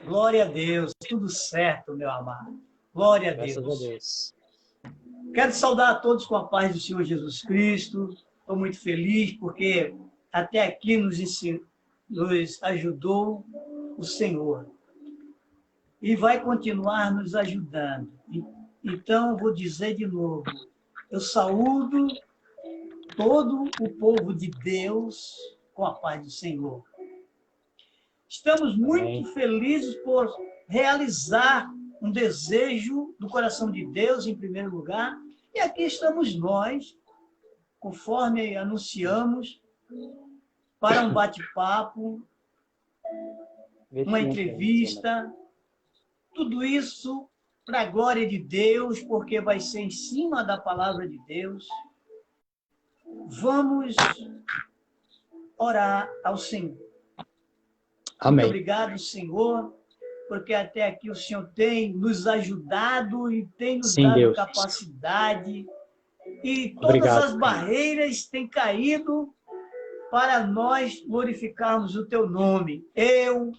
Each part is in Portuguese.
Glória a Deus, tudo certo, meu amado. Glória a Deus. Graças a Deus. Quero saudar a todos com a paz do Senhor Jesus Cristo. Estou muito feliz porque até aqui nos ajudou o Senhor. E vai continuar nos ajudando. Então, vou dizer de novo, eu saúdo todo o povo de Deus com a paz do Senhor. Estamos muito felizes por realizar um desejo do coração de Deus, em primeiro lugar, e aqui estamos nós, conforme anunciamos, para um bate-papo, uma entrevista, tudo isso para a glória de Deus, porque vai ser em cima da palavra de Deus. Vamos orar ao Senhor. Amém. Muito obrigado, Senhor, porque até aqui o Senhor tem nos ajudado e tem nos dado Deus. capacidade. E todas as barreiras têm caído para nós glorificarmos o Teu nome. Eu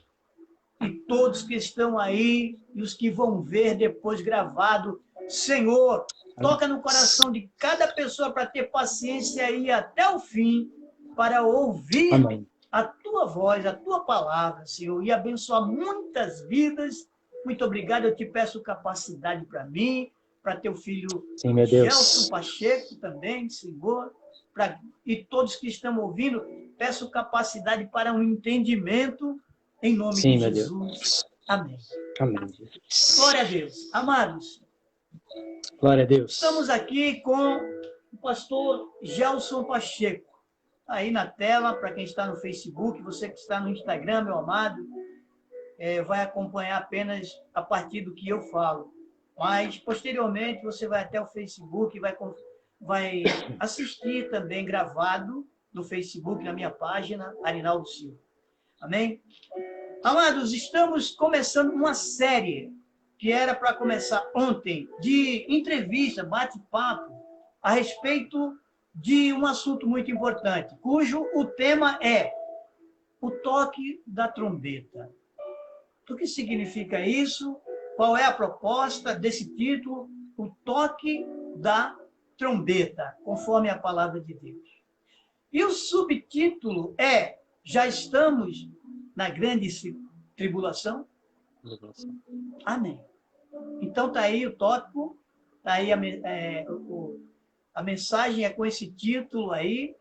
e todos que estão aí e os que vão ver depois gravado. Senhor, toca no coração de cada pessoa para ter paciência e ir até o fim, para ouvir a Tua voz, a Tua palavra, Senhor, e abençoar muitas vidas. Muito obrigado, eu te peço capacidade para mim, para Teu filho Gelson Pacheco também, Senhor, e todos que estão ouvindo, peço capacidade para um entendimento, em nome de Jesus. Amém. Amém. Glória a Deus. Amados, glória a Deus. Estamos aqui com o pastor Gelson Pacheco. Aí na tela, para quem está no Facebook, você que está no Instagram, meu amado, vai acompanhar apenas a partir do que eu falo. Mas, posteriormente, você vai até o Facebook e vai assistir também gravado no Facebook, na minha página, Arinaldo Silva. Amém? Amados, estamos começando uma série que era para começar ontem, de entrevista, bate-papo, a respeito de um assunto muito importante, cujo o tema é o toque da trombeta. O que significa isso? Qual é a proposta desse título? O toque da trombeta, conforme a palavra de Deus. E o subtítulo é: já estamos na grande tribulação? Amém. Então está aí o tópico, está aí a mensagem é com esse título aí.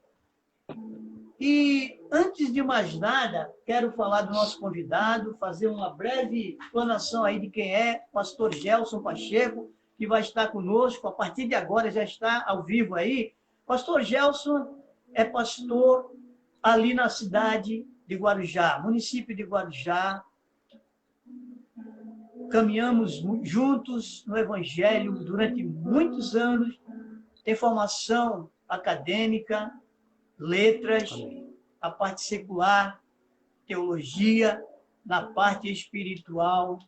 E antes de mais nada, quero falar do nosso convidado, fazer uma breve explanação aí de quem é o pastor Gelson Pacheco, que vai estar conosco, a partir de agora já está ao vivo aí. Pastor Gelson é pastor ali na cidade de Guarujá, município de Guarujá. Caminhamos juntos no Evangelho durante muitos anos, tem formação acadêmica, letras, a parte secular, teologia, na parte espiritual.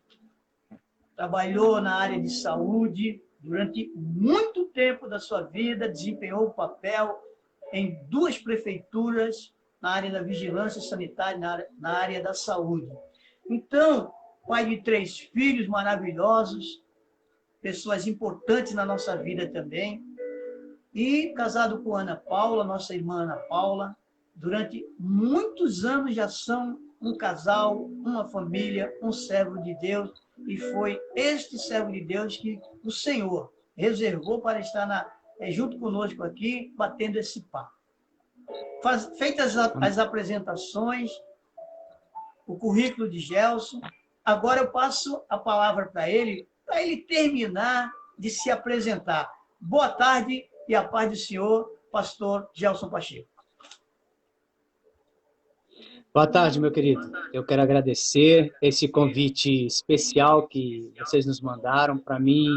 Trabalhou na área de saúde durante muito tempo da sua vida, desempenhou o papel em 2 prefeituras, na área da vigilância sanitária, na área da saúde. Então, pai de 3 filhos maravilhosos, pessoas importantes na nossa vida também, e casado com Ana Paula, nossa irmã Ana Paula, durante muitos anos já são um casal, uma família, um servo de Deus, e foi este servo de Deus que o Senhor reservou para estar junto conosco aqui, batendo esse papo. Feitas as apresentações, o currículo de Gelson, agora eu passo a palavra para ele terminar de se apresentar. Boa tarde e a paz do Senhor, pastor Gelson Pacheco. Boa tarde, meu querido. Eu quero agradecer esse convite especial que vocês nos mandaram. Para mim,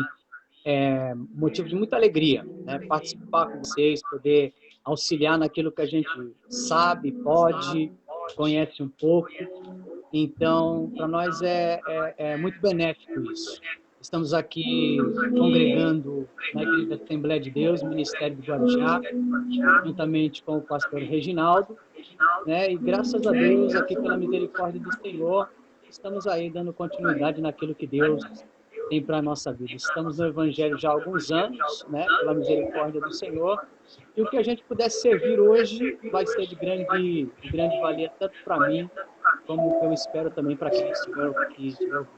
é motivo de muita alegria, né? Participar com vocês, poder auxiliar naquilo que a gente sabe, pode, conhece um pouco. Então, para nós é muito benéfico isso. Estamos aqui congregando na Igreja Assembleia de Deus, Ministério do Guarujá, juntamente com o pastor Reginaldo, né? E graças a Deus, aqui pela misericórdia do Senhor, estamos aí dando continuidade naquilo que Deus tem para a nossa vida. Estamos no Evangelho já há alguns anos, né? Pela misericórdia do Senhor, e o que a gente puder servir hoje vai ser de grande valia, tanto para mim, como eu espero também para quem estiver ouvindo.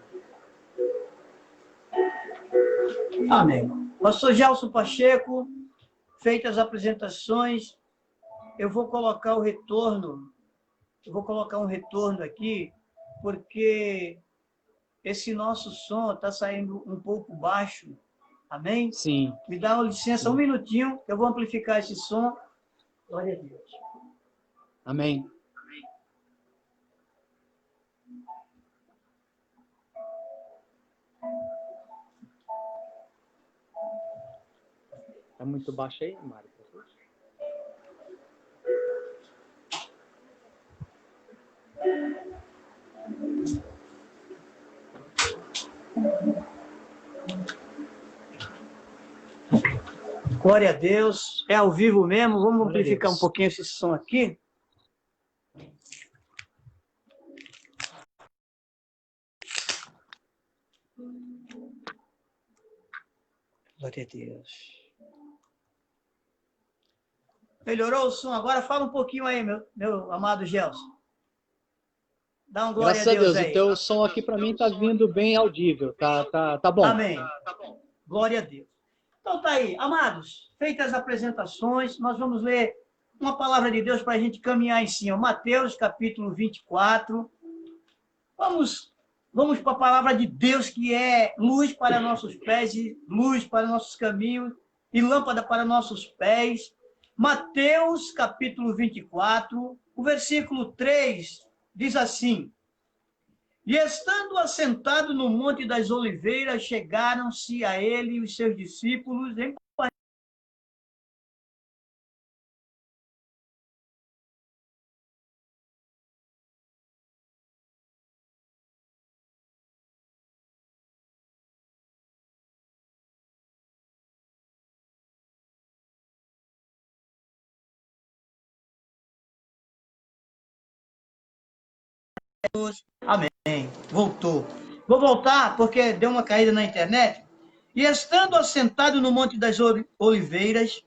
Amém. Pastor Gelson Pacheco, feitas as apresentações, eu vou colocar um retorno aqui, porque esse nosso som está saindo um pouco baixo. Amém? Sim. Me dá uma licença, um minutinho, eu vou amplificar esse som. Glória a Deus. Amém. Está muito baixo aí, Mário? Glória a Deus. É ao vivo mesmo. Vamos amplificar um pouquinho esse som aqui. Glória a Deus. Melhorou o som? Agora fala um pouquinho aí, meu amado Gelson. Dá um glória Graças a Deus aí. Então o som aqui para mim está vindo bem audível. Tá bom. Amém. Glória a Deus. Então tá aí, amados, feitas as apresentações, nós vamos ler uma palavra de Deus para a gente caminhar em cima. Mateus, capítulo 24. Vamos para a palavra de Deus, que é luz para nossos pés, e luz para nossos caminhos, e lâmpada para nossos pés. Mateus, capítulo 24, o versículo 3 diz assim: E estando assentado no Monte das Oliveiras, chegaram-se a ele os seus discípulos em Amém. Voltou. Vou voltar porque deu uma caída na internet. E estando assentado no Monte das Oliveiras,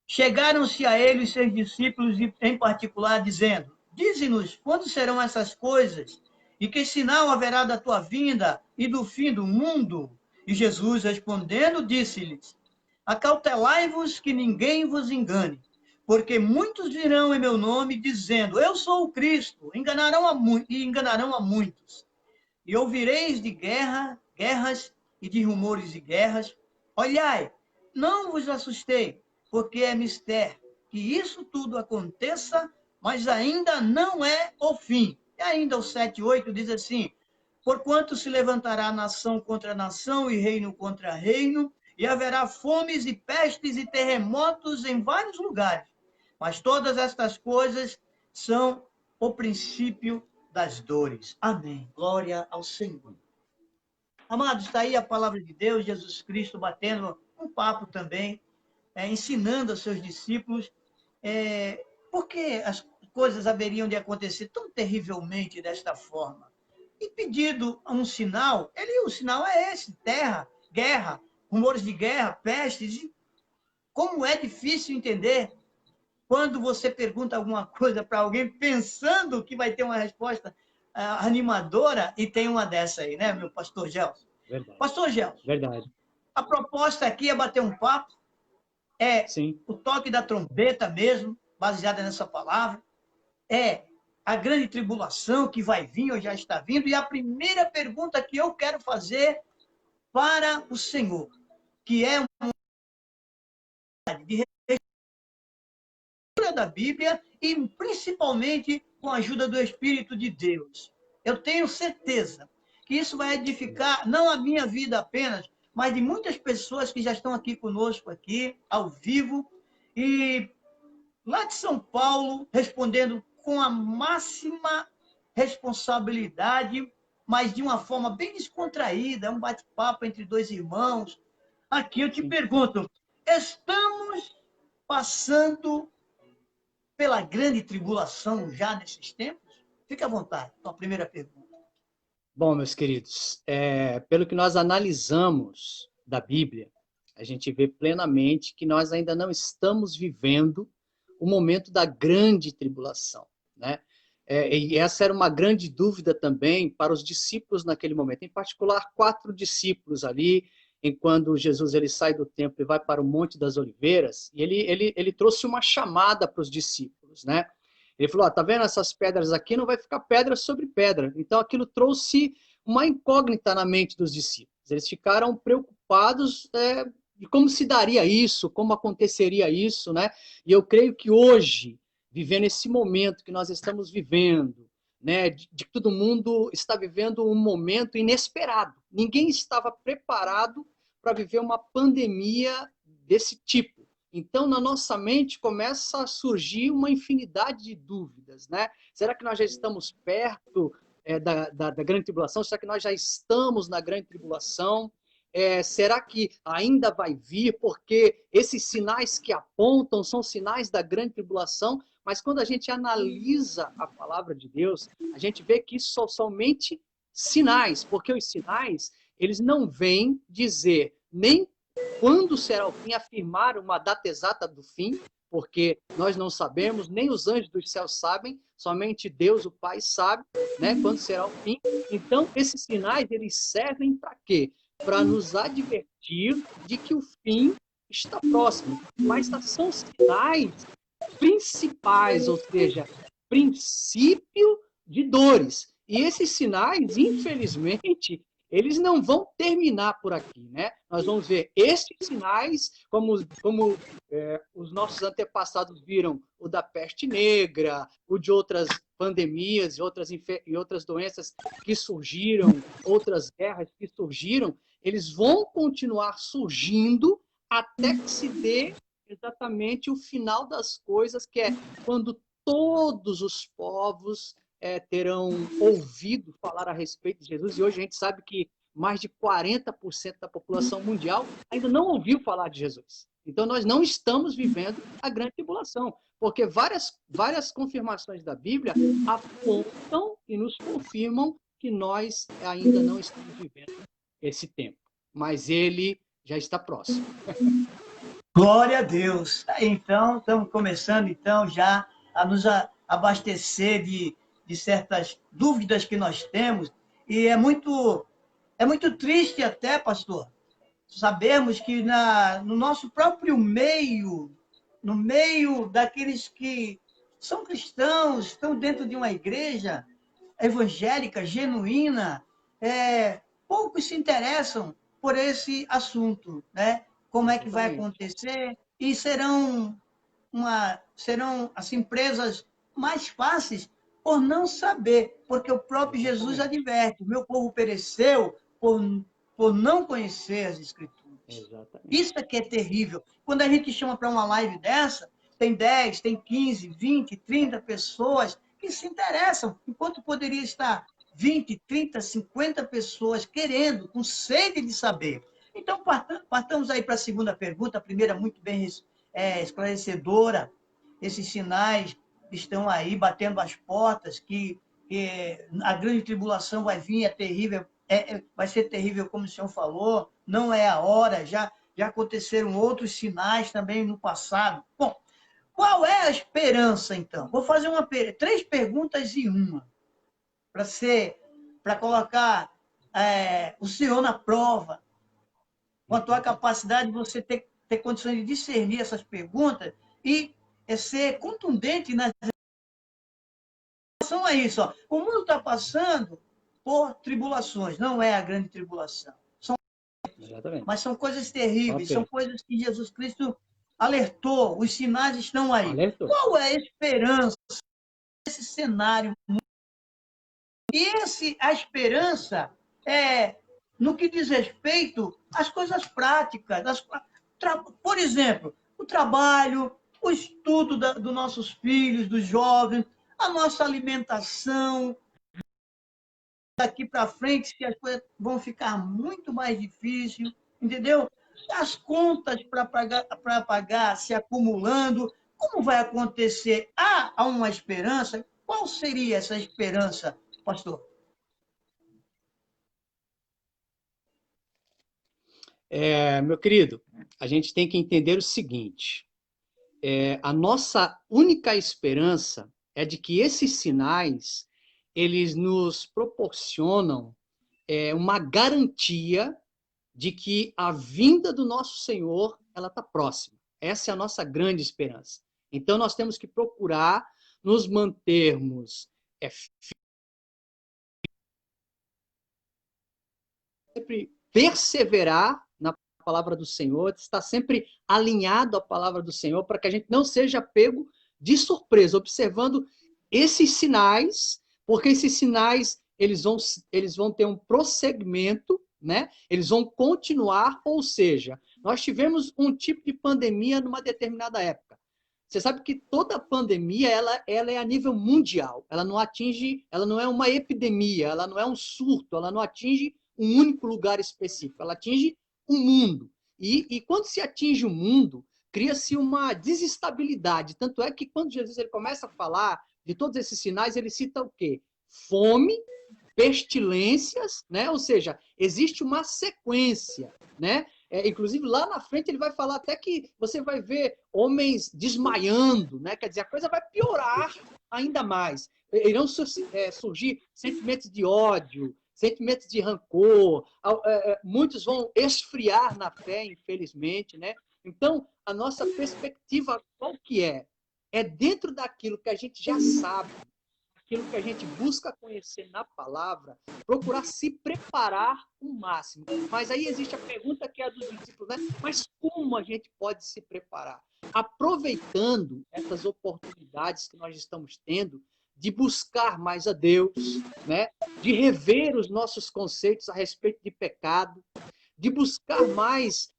chegaram-se a ele os seus discípulos, em particular, dizendo: Dize-nos quando serão essas coisas, e que sinal haverá da tua vinda e do fim do mundo? E Jesus, respondendo, disse-lhes: Acautelai-vos que ninguém vos engane, porque muitos virão em meu nome, dizendo: Eu sou o Cristo, enganarão a muitos. E ouvireis de guerras e de rumores de guerras. Olhai, não vos assustei, porque é mister que isso tudo aconteça, mas ainda não é o fim. E ainda o 7:8 diz assim: Porquanto se levantará nação contra nação e reino contra reino, e haverá fomes e pestes e terremotos em vários lugares. Mas todas estas coisas são o princípio das dores. Amém. Glória ao Senhor. Amados, está aí a palavra de Deus, Jesus Cristo batendo um papo também, ensinando aos seus discípulos por que as coisas haveriam de acontecer tão terrivelmente desta forma. E pedido um sinal, o sinal é esse: terra, guerra, rumores de guerra, pestes. Como é difícil entender, quando você pergunta alguma coisa para alguém pensando que vai ter uma resposta animadora, e tem uma dessa aí, né, meu pastor Gelson? Verdade. Pastor Gelson, Verdade. a proposta aqui é bater um papo, é Sim. o toque da trombeta mesmo, baseada nessa palavra, é a grande tribulação que vai vir ou já está vindo, e a primeira pergunta que eu quero fazer para o Senhor, que é uma de leitura da Bíblia e principalmente com a ajuda do Espírito de Deus. Eu tenho certeza que isso vai edificar não a minha vida apenas, mas de muitas pessoas que já estão aqui conosco, aqui, ao vivo, e lá de São Paulo, respondendo com a máxima responsabilidade, mas de uma forma bem descontraída, um bate-papo entre dois irmãos. Aqui eu te pergunto, estamos passando pela grande tribulação já nesses tempos? Fique à vontade, sua primeira pergunta. Bom, meus queridos, pelo que nós analisamos da Bíblia, a gente vê plenamente que nós ainda não estamos vivendo o momento da grande tribulação, né? E essa era uma grande dúvida também para os discípulos naquele momento, em particular 4 discípulos ali, enquanto Jesus ele sai do templo e vai para o Monte das Oliveiras, e ele trouxe uma chamada para os discípulos, né? Ele falou, tá vendo essas pedras aqui? Não vai ficar pedra sobre pedra. Então aquilo trouxe uma incógnita na mente dos discípulos. Eles ficaram preocupados de como se daria isso, como aconteceria isso, né? E eu creio que hoje, vivendo esse momento que nós estamos vivendo, né, de que todo mundo está vivendo um momento inesperado. Ninguém estava preparado para viver uma pandemia desse tipo. Então, na nossa mente começa a surgir uma infinidade de dúvidas, né? Será que nós já estamos perto da grande tribulação? Será que nós já estamos na grande tribulação? Será que ainda vai vir? Porque esses sinais que apontam são sinais da grande tribulação, mas quando a gente analisa a palavra de Deus, a gente vê que isso são somente sinais, porque os sinais, eles não vêm dizer nem quando será o fim, afirmar uma data exata do fim, porque nós não sabemos, nem os anjos dos céus sabem, somente Deus, o Pai, sabe, né, quando será o fim. Então, esses sinais, eles servem para quê? Para nos advertir de que o fim está próximo. Mas são sinais principais, ou seja, princípio de dores. E esses sinais, infelizmente, eles não vão terminar por aqui, né? Nós vamos ver estes sinais, como os nossos antepassados viram o da peste negra, o de outras pandemias e outras doenças que surgiram, outras guerras que surgiram, eles vão continuar surgindo até que se dê exatamente o final das coisas, que é quando todos os povos terão ouvido falar a respeito de Jesus, e hoje a gente sabe que mais de 40% da população mundial ainda não ouviu falar de Jesus. Então, nós não estamos vivendo a grande tribulação, porque várias confirmações da Bíblia apontam e nos confirmam que nós ainda não estamos vivendo esse tempo, mas ele já está próximo. Glória a Deus. Então, estamos começando então já a nos abastecer de certas dúvidas que nós temos, e é muito triste até, pastor, sabermos que no nosso próprio meio, no meio daqueles que são cristãos, estão dentro de uma igreja evangélica, genuína, poucos se interessam por esse assunto, né? Como é que vai acontecer, e serão assim, presas mais fáceis por não saber, porque o próprio Jesus adverte, o meu povo pereceu por não conhecer as Escrituras. Exatamente. Isso é que é terrível. Quando a gente chama para uma live dessa, tem 10, tem 15, 20, 30 pessoas que se interessam, enquanto poderia estar 20, 30, 50 pessoas querendo, com sede de saber. Então, partamos aí para a segunda pergunta, a primeira muito bem esclarecedora. Esses sinais estão aí batendo as portas, que a grande tribulação vai vir, é terrível, vai ser terrível, como o senhor falou, não é a hora, já aconteceram outros sinais também no passado. Bom, Qual é a esperança, então? Vou fazer 3 perguntas em uma, para colocar o senhor na prova, quanto à capacidade de você ter condições de discernir essas perguntas e ser contundente na relação a isso. Ó. O mundo está passando por tribulações, não é a grande tribulação. Exatamente. Mas são coisas terríveis, Okay. são coisas que Jesus Cristo alertou, os sinais estão aí. Alertou. Qual é a esperança nesse cenário? E a esperança é no que diz respeito às coisas práticas. Por exemplo, o trabalho, o estudo dos nossos filhos, dos jovens, a nossa alimentação. Daqui para frente, que as coisas vão ficar muito mais difíceis, entendeu? As contas para pagar se acumulando. Como vai acontecer? Há uma esperança? Qual seria essa esperança, pastor? Meu querido, a gente tem que entender o seguinte: a nossa única esperança é de que esses sinais eles nos proporcionam uma garantia de que a vinda do nosso Senhor ela está próxima. Essa é a nossa grande esperança. Então nós temos que procurar nos mantermos sempre perseverar na palavra do Senhor, estar sempre alinhado à palavra do Senhor, para que a gente não seja pego de surpresa, observando esses sinais, porque esses sinais eles vão ter um prosseguimento, né? Eles vão continuar, ou seja, nós tivemos um tipo de pandemia numa determinada época. Você sabe que toda pandemia ela é a nível mundial. Ela não é uma epidemia, ela não é um surto, ela não atinge um único lugar específico, ela atinge o mundo. E quando se atinge o mundo, cria-se uma desestabilidade. Tanto é que quando Jesus ele começa a falar de todos esses sinais, ele cita o quê? Fome, pestilências, né? Ou seja, existe uma sequência, né? Inclusive, lá na frente ele vai falar até que você vai ver homens desmaiando, né? Quer dizer, a coisa vai piorar ainda mais. Irão surgir sentimentos de ódio, sentimentos de rancor, muitos vão esfriar na fé, infelizmente, né? Então, a nossa perspectiva qual que é? É dentro daquilo que a gente já sabe, aquilo que a gente busca conhecer na palavra, procurar se preparar o máximo. Mas aí existe a pergunta que é a dos discípulos, né? Mas como a gente pode se preparar? Aproveitando essas oportunidades que nós estamos tendo de buscar mais a Deus, né? De rever os nossos conceitos a respeito de pecado, de buscar mais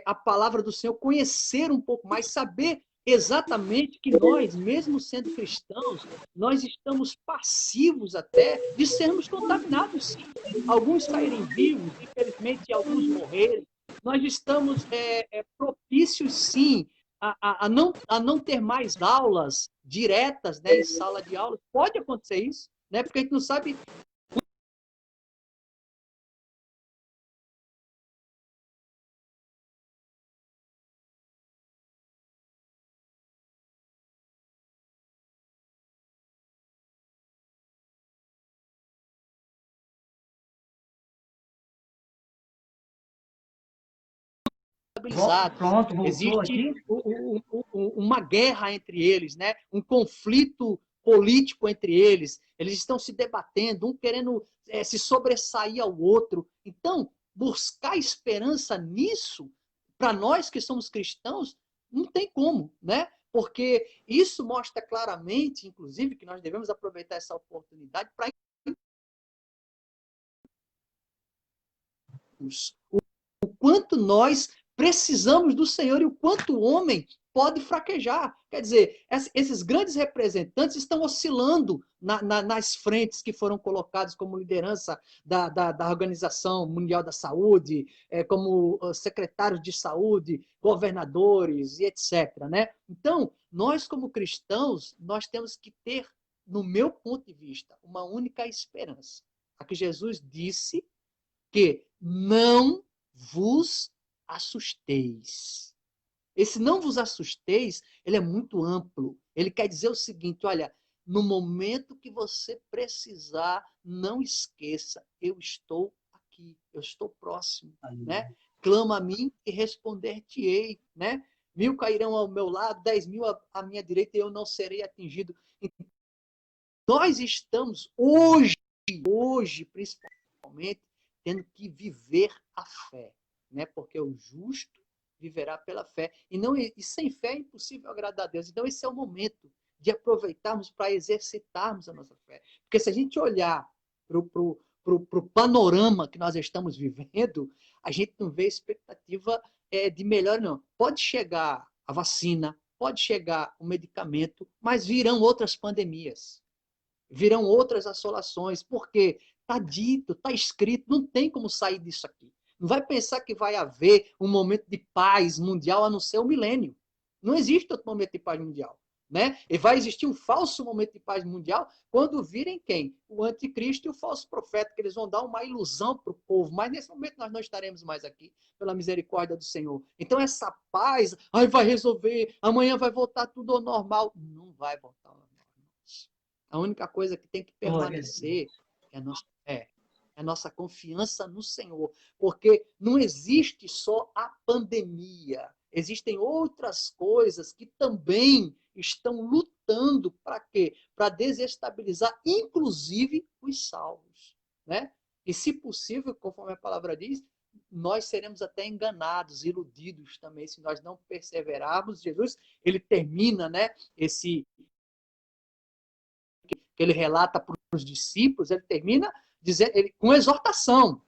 a palavra do Senhor, conhecer um pouco mais, saber exatamente que nós, mesmo sendo cristãos, nós estamos passivos até de sermos contaminados, sim. Alguns saírem vivos, infelizmente alguns morrerem. Nós estamos propícios, sim, a não ter mais aulas diretas, né, em sala de aula. Pode acontecer isso, né, porque a gente não sabe estabilizado. Pronto, voltou Existe aqui. uma guerra entre eles, né? Um conflito político entre eles. Eles estão se debatendo, um querendo se sobressair ao outro. Então, buscar esperança nisso, para nós que somos cristãos, não tem como, né? Porque isso mostra claramente, inclusive, que nós devemos aproveitar essa oportunidade para o quanto nós precisamos do Senhor e o quanto o homem pode fraquejar. Quer dizer, esses grandes representantes estão oscilando nas frentes que foram colocadas como liderança da Organização Mundial da Saúde, como secretários de saúde, governadores e etc. Né? Então, nós como cristãos, nós temos que ter, no meu ponto de vista, uma única esperança. A que Jesus disse que não vos assusteis. Esse não vos assusteis, ele é muito amplo. Ele quer dizer o seguinte, olha, no momento que você precisar, não esqueça, eu estou aqui, eu estou próximo, né? Clama a mim e responder-te-ei, né? 1000 cairão ao meu lado, 10.000 à minha direita e eu não serei atingido. Nós estamos hoje, principalmente, tendo que viver a fé, né? Porque o justo viverá pela fé. E sem fé é impossível agradar a Deus. Então, esse é o momento de aproveitarmos para exercitarmos a nossa fé. Porque se a gente olhar para o panorama que nós estamos vivendo, a gente não vê expectativa de melhor, não. Pode chegar a vacina, pode chegar o medicamento, mas virão outras pandemias, virão outras assolações, porque está dito, está escrito, não tem como sair disso aqui. Não vai pensar que vai haver um momento de paz mundial a não ser o milênio. Não existe outro momento de paz mundial. Né? E vai existir um falso momento de paz mundial quando virem quem? O anticristo e o falso profeta, que eles vão dar uma ilusão para o povo. Mas nesse momento nós não estaremos mais aqui, pela misericórdia do Senhor. Então essa paz, vai resolver, amanhã vai voltar tudo ao normal. Não vai voltar ao normal. A única coisa que tem que permanecer é a nossa confiança no Senhor. Porque não existe só a pandemia. Existem outras coisas que também estão lutando para quê? Para desestabilizar, inclusive, os salvos. Né? E, se possível, conforme a palavra diz, nós seremos até enganados, iludidos também, se nós não perseverarmos. Jesus, ele termina, né, esse que ele relata para os discípulos, ele termina dizendo, com exortação.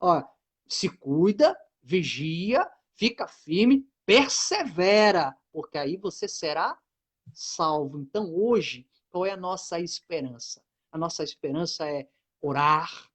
Ó, se cuida, vigia, fica firme, persevera, porque aí você será salvo. Então, hoje, qual é a nossa esperança? A nossa esperança é orar,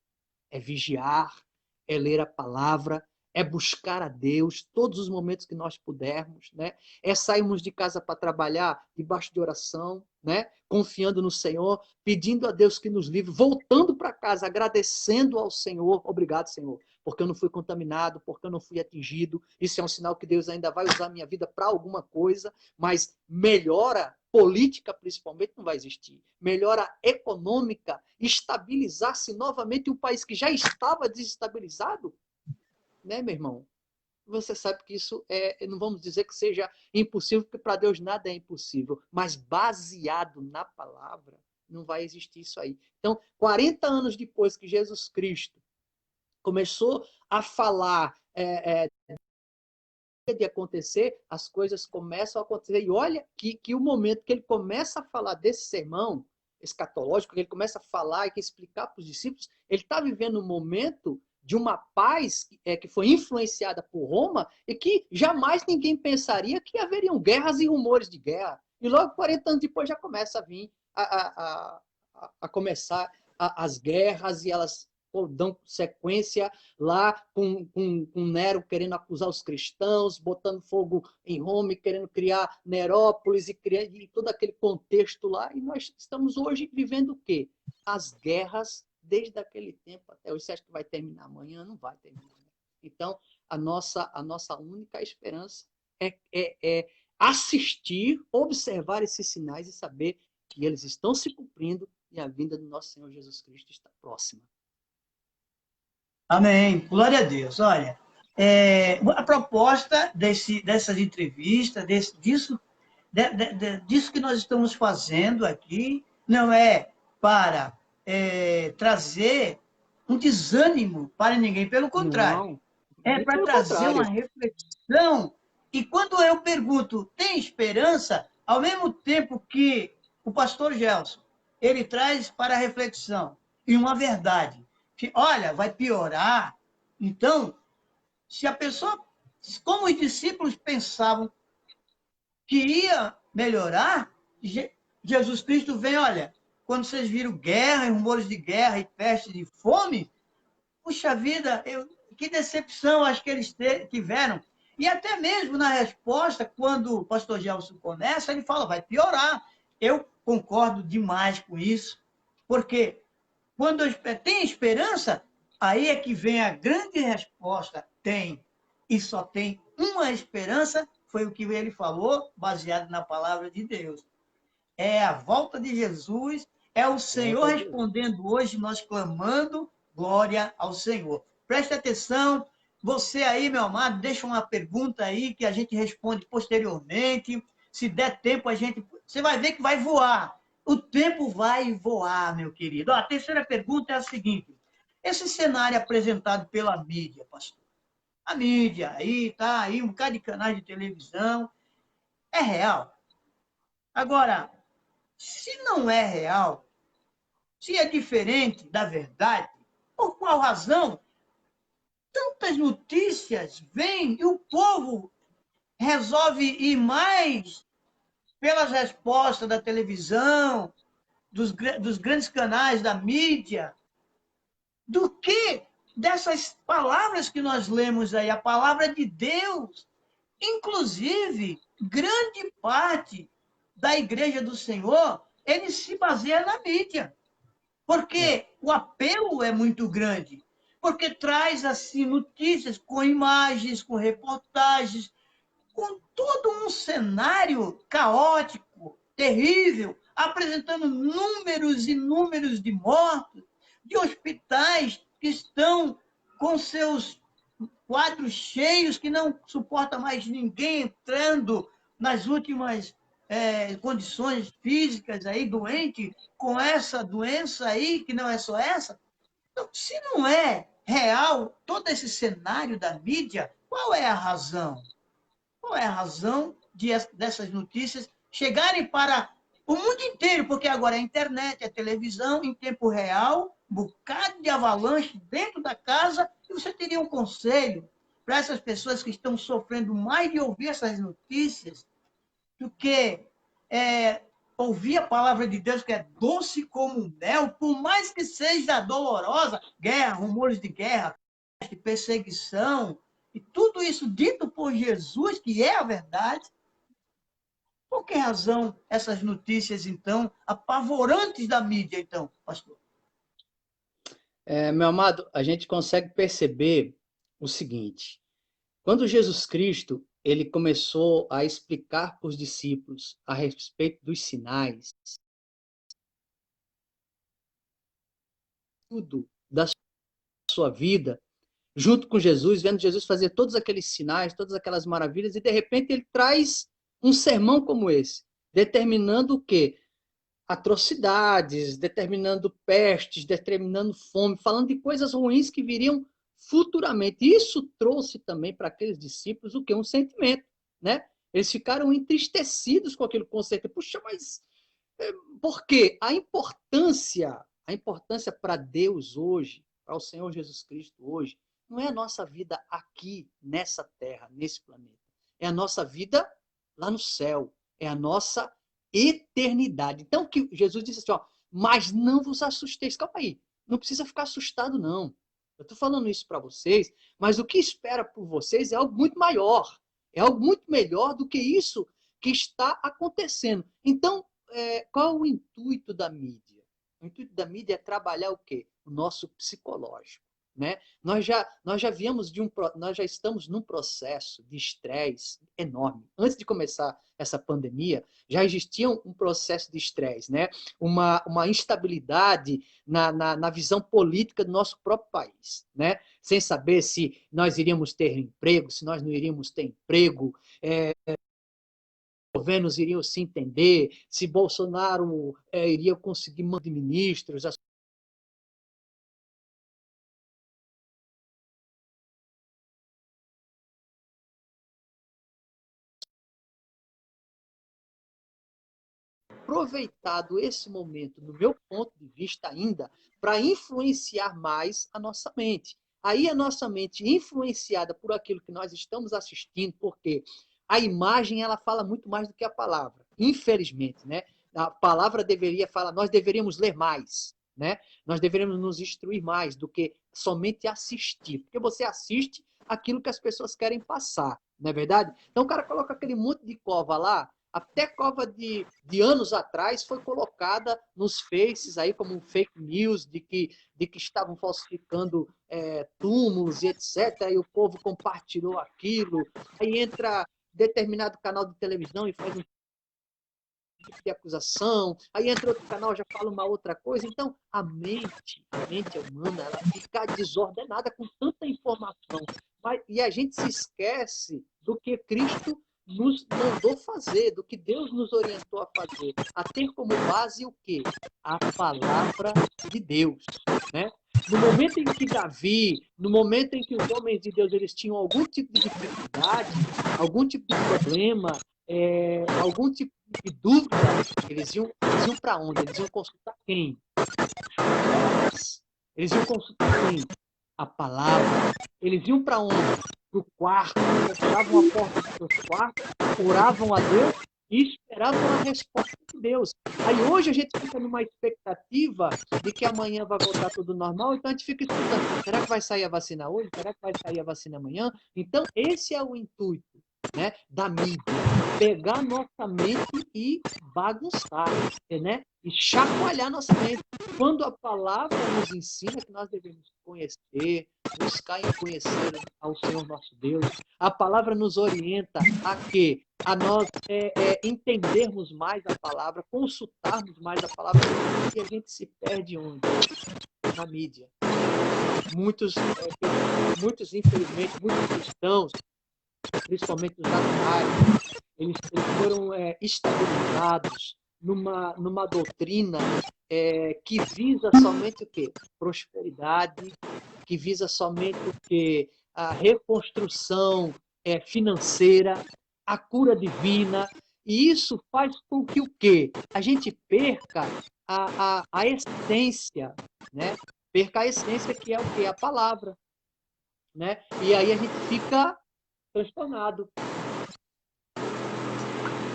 é vigiar, é ler a palavra, é buscar a Deus todos os momentos que nós pudermos, né? É sairmos de casa para trabalhar debaixo de oração, né? Confiando no Senhor, pedindo a Deus que nos livre, voltando para casa, agradecendo ao Senhor, obrigado, Senhor, porque eu não fui contaminado, porque eu não fui atingido. Isso é um sinal que Deus ainda vai usar a minha vida para alguma coisa, mas melhora política, principalmente, não vai existir. Melhora econômica, estabilizar-se novamente um país que já estava desestabilizado, né, meu irmão? Você sabe que isso não vamos dizer que seja impossível, porque para Deus nada é impossível, mas baseado na palavra, não vai existir isso aí. Então, 40 anos depois que Jesus Cristo começou a falar de acontecer, as coisas começam a acontecer. E olha que o momento que ele começa a falar desse sermão escatológico, que ele começa a falar e explicar para os discípulos, ele está vivendo um momento de uma paz que foi influenciada por Roma e que jamais ninguém pensaria que haveriam guerras e rumores de guerra. E logo 40 anos depois já começa a vir a começar as guerras e elas dão sequência lá com Nero querendo acusar os cristãos, botando fogo em Roma, querendo criar Nerópolis e todo aquele contexto lá. E nós estamos hoje vivendo o quê? As guerras desde aquele tempo até hoje. Você acha que vai terminar amanhã? Não vai terminar. Então, a nossa única esperança é assistir, observar esses sinais e saber que eles estão se cumprindo e a vinda do nosso Senhor Jesus Cristo está próxima. Amém. Glória a Deus. Olha, a proposta dessas entrevistas, disso que nós estamos fazendo aqui, não é para trazer um desânimo para ninguém, pelo contrário. Não, é para trazer uma reflexão. E quando eu pergunto, tem esperança? Ao mesmo tempo que o pastor Gelson, ele traz para a reflexão e uma verdade. Que, olha, vai piorar. Então, se a pessoa, como os discípulos pensavam que ia melhorar, Jesus Cristo vem, olha, quando vocês viram guerra, rumores de guerra e peste de fome, puxa vida, que decepção acho que eles tiveram. E até mesmo na resposta, quando o pastor Gelson começa, ele fala, vai piorar. Eu concordo demais com isso, porque quando tem esperança, aí é que vem a grande resposta. Tem. E só tem uma esperança foi o que ele falou, baseado na palavra de Deus. É a volta de Jesus, é o Senhor respondendo hoje, nós clamando, glória ao Senhor. Preste atenção, você aí, meu amado, deixa uma pergunta aí que a gente responde posteriormente. Se der tempo, você vai ver que vai voar. O tempo vai voar, meu querido. A terceira pergunta é a seguinte: esse cenário apresentado pela mídia, pastor, a mídia aí, tá aí, um bocado de canais de televisão, é real? Agora, se não é real, se é diferente da verdade, por qual razão tantas notícias vêm e o povo resolve ir mais pelas respostas da televisão, dos grandes canais da mídia, do que dessas palavras que nós lemos aí, a palavra de Deus? Inclusive, grande parte da Igreja do Senhor, ele se baseia na mídia, porque o apelo é muito grande, porque traz assim notícias com imagens, com reportagens, com todo um cenário caótico, terrível, apresentando números e números de mortos, de hospitais que estão com seus quadros cheios, que não suporta mais ninguém entrando nas últimas condições físicas aí, doente, com essa doença aí, que não é só essa. Então, se não é real todo esse cenário da mídia, qual é a razão? Qual é a razão dessas notícias chegarem para o mundo inteiro? Porque agora é internet, é televisão, em tempo real, um bocado de avalanche dentro da casa, e você teria um conselho para essas pessoas que estão sofrendo mais de ouvir essas notícias do que ouvir a palavra de Deus, que é doce como mel, por mais que seja dolorosa, guerra, rumores de guerra, de perseguição, e tudo isso dito por Jesus, que é a verdade. Por que razão essas notícias, então, apavorantes da mídia, então, pastor? Meu amado, a gente consegue perceber o seguinte: quando Jesus Cristo ele começou a explicar para os discípulos a respeito dos sinais, tudo da sua vida, junto com Jesus, vendo Jesus fazer todos aqueles sinais, todas aquelas maravilhas, e de repente ele traz um sermão como esse, determinando o quê? Atrocidades, determinando pestes, determinando fome, falando de coisas ruins que viriam futuramente. Isso trouxe também para aqueles discípulos o quê? Um sentimento, né? Eles ficaram entristecidos com aquele conceito. Puxa, mas por quê? A importância para Deus hoje, para o Senhor Jesus Cristo hoje, não é a nossa vida aqui, nessa terra, nesse planeta. É a nossa vida lá no céu. É a nossa eternidade. Então, que Jesus disse assim, ó, mas não vos assusteis. Calma aí, não precisa ficar assustado, não. Eu estou falando isso para vocês, mas o que espera por vocês é algo muito maior. É algo muito melhor do que isso que está acontecendo. Então, qual é o intuito da mídia? O intuito da mídia é trabalhar o quê? O nosso psicológico. Né? Nós já estamos num processo de estresse enorme. Antes de começar essa pandemia, já existia um processo de estresse, né? Uma instabilidade na visão política do nosso próprio país, né? Sem saber se nós iríamos ter emprego, se nós não iríamos ter emprego, governos iriam se entender, se Bolsonaro iria conseguir manter ministros, aproveitado esse momento, no meu ponto de vista ainda, para influenciar mais a nossa mente. Aí a nossa mente influenciada por aquilo que nós estamos assistindo, porque a imagem ela fala muito mais do que a palavra, infelizmente, né? A palavra deveria falar, nós deveríamos ler mais, né? Nós deveríamos nos instruir mais do que somente assistir, porque você assiste aquilo que as pessoas querem passar, não é verdade? Então o cara coloca aquele monte de cova lá, até cova de anos atrás foi colocada nos faces aí como fake news de que estavam falsificando túmulos e etc. Aí o povo compartilhou aquilo. Aí entra determinado canal de televisão e faz um tipo de acusação, aí entra outro canal, já fala uma outra coisa. Então, a mente humana, ela fica desordenada com tanta informação. E a gente se esquece do que Cristo nos mandou fazer, do que Deus nos orientou a fazer, a ter como base o quê? A palavra de Deus, né? No momento em que Davi, no momento em que os homens de Deus eles tinham algum tipo de dificuldade, algum tipo de problema, algum tipo de dúvida, eles iam para onde? Eles iam consultar quem? Eles iam consultar quem? A palavra. Eles iam para onde? Para o quarto, fechavam a porta dos seus quartos, oravam a Deus e esperavam a resposta de Deus. Aí hoje a gente fica numa expectativa de que amanhã vai voltar tudo normal, então a gente fica escutando, será que vai sair a vacina hoje? Será que vai sair a vacina amanhã? Então esse é o intuito, né, da mídia, pegar nossa mente e bagunçar, né, e chacoalhar nossa mente. Quando a palavra nos ensina que nós devemos conhecer, buscar em conhecer ao Senhor nosso Deus, a palavra nos orienta a quê? A nós entendermos mais a palavra, consultarmos mais a palavra, e a gente se perde onde? Na mídia. Muitos, infelizmente, muitos cristãos, principalmente os atuais, eles foram estabilizados numa doutrina que visa somente o quê? Prosperidade, que visa somente o quê? A reconstrução financeira, a cura divina, e isso faz com que o quê? A gente perca a essência, né? Perca a essência que é o quê? A palavra, né? E aí a gente fica transtornado.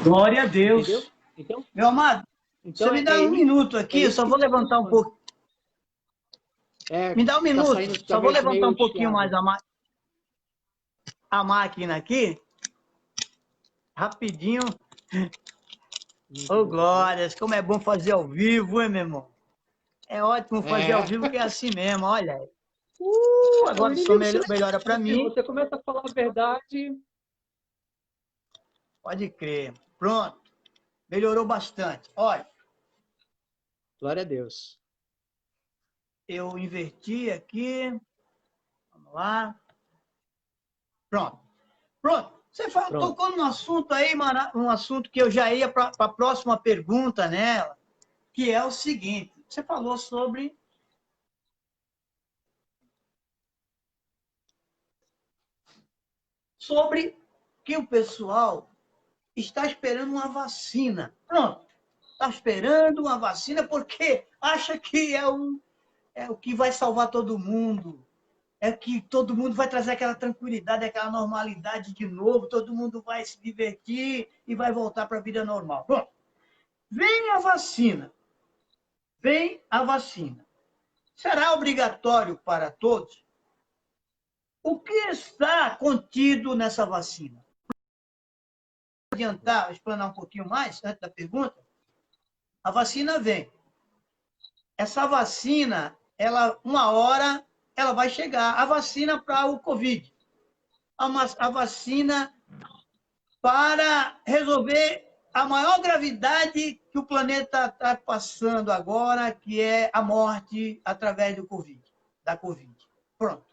Glória a Deus. Entendeu? Então, meu amado, você me dá um minuto aqui, eu só vou levantar um pouco. Me dá um minuto, só vou levantar um pouquinho mais a máquina aqui. Rapidinho. Ô, glórias, como é bom fazer ao vivo, hein, meu irmão? É ótimo fazer ao vivo, que é assim mesmo, olha. Agora o som melhora para mim. Você começa a falar a verdade. Pode crer. Pronto. Melhorou bastante. Olha. Glória a Deus. Eu inverti aqui. Vamos lá. Pronto. Você tocou num assunto aí, um assunto que eu já ia para a próxima pergunta nela, que é o seguinte. Você falou sobre que o pessoal está esperando uma vacina. Pronto. Está esperando uma vacina porque acha que é o que vai salvar todo mundo. É que todo mundo vai trazer aquela tranquilidade, aquela normalidade de novo, todo mundo vai se divertir e vai voltar para a vida normal. Pronto. Vem a vacina. Será obrigatório para todos? O que está contido nessa vacina? Adiantar, explanar um pouquinho mais antes da pergunta? A vacina vem. Essa vacina, uma hora, ela vai chegar. A vacina para o Covid. A vacina para resolver a maior gravidade que o planeta está passando agora, que é a morte através da Covid. Pronto.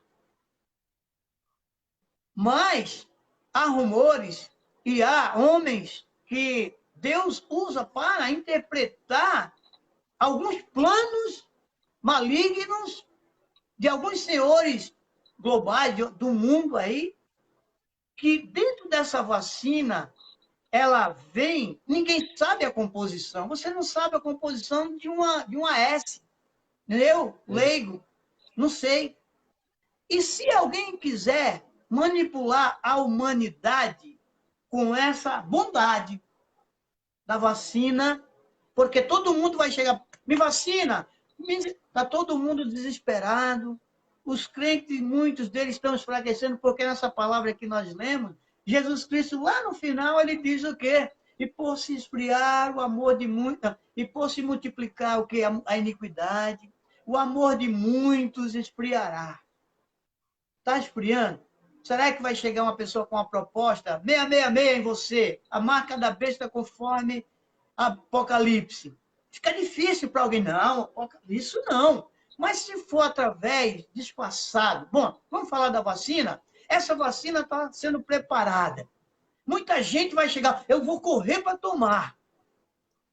Mas há rumores e há homens que Deus usa para interpretar alguns planos malignos de alguns senhores globais do mundo aí, que dentro dessa vacina, ela vem, ninguém sabe a composição. Você não sabe a composição de uma S. Eu, leigo, não sei. E se alguém quiser manipular a humanidade com essa bondade da vacina, porque todo mundo vai chegar, me vacina, está todo mundo desesperado, os crentes, muitos deles estão enfraquecendo, porque nessa palavra que nós lemos, Jesus Cristo, lá no final, ele diz o quê? E por se esfriar o amor de muitos, e por se multiplicar o quê? A iniquidade, o amor de muitos esfriará. Está esfriando? Será que vai chegar uma pessoa com uma proposta 666 em você, a marca da besta conforme Apocalipse? Fica difícil para alguém. Não, isso não. Mas se for através, disfarçado. Bom, vamos falar da vacina? Essa vacina está sendo preparada. Muita gente vai chegar, eu vou correr para tomar.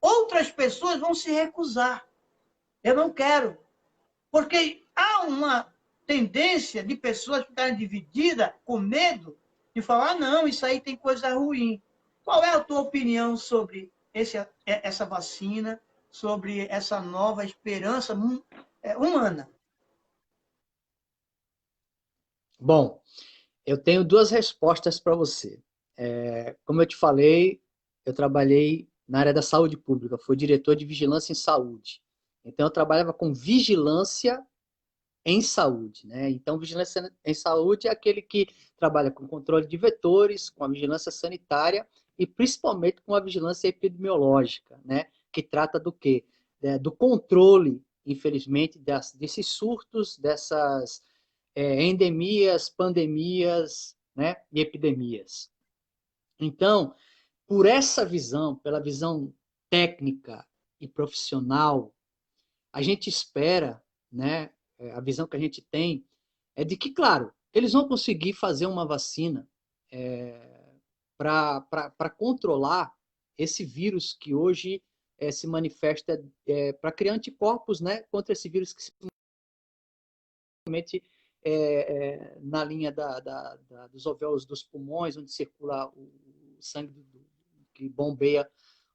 Outras pessoas vão se recusar. Eu não quero. Porque há uma tendência de pessoas ficarem divididas com medo de falar, não, isso aí tem coisa ruim. Qual é a tua opinião sobre essa vacina, sobre essa nova esperança humana? Bom, eu tenho duas respostas para você. Como eu te falei, eu trabalhei na área da saúde pública, fui diretor de vigilância em saúde. Então, eu trabalhava com vigilância em saúde, né? Então, vigilância em saúde é aquele que trabalha com controle de vetores, com a vigilância sanitária e principalmente com a vigilância epidemiológica, né? Que trata do quê? Do controle, infelizmente, desses surtos, dessas endemias, pandemias, né? E epidemias. Então, por essa visão, pela visão técnica e profissional, a gente espera, né, a visão que a gente tem é de que, claro, eles vão conseguir fazer uma vacina para controlar esse vírus que hoje se manifesta, para criar anticorpos, né, contra esse vírus que simplesmente na linha dos alvéolos dos pulmões, onde circula o sangue que bombeia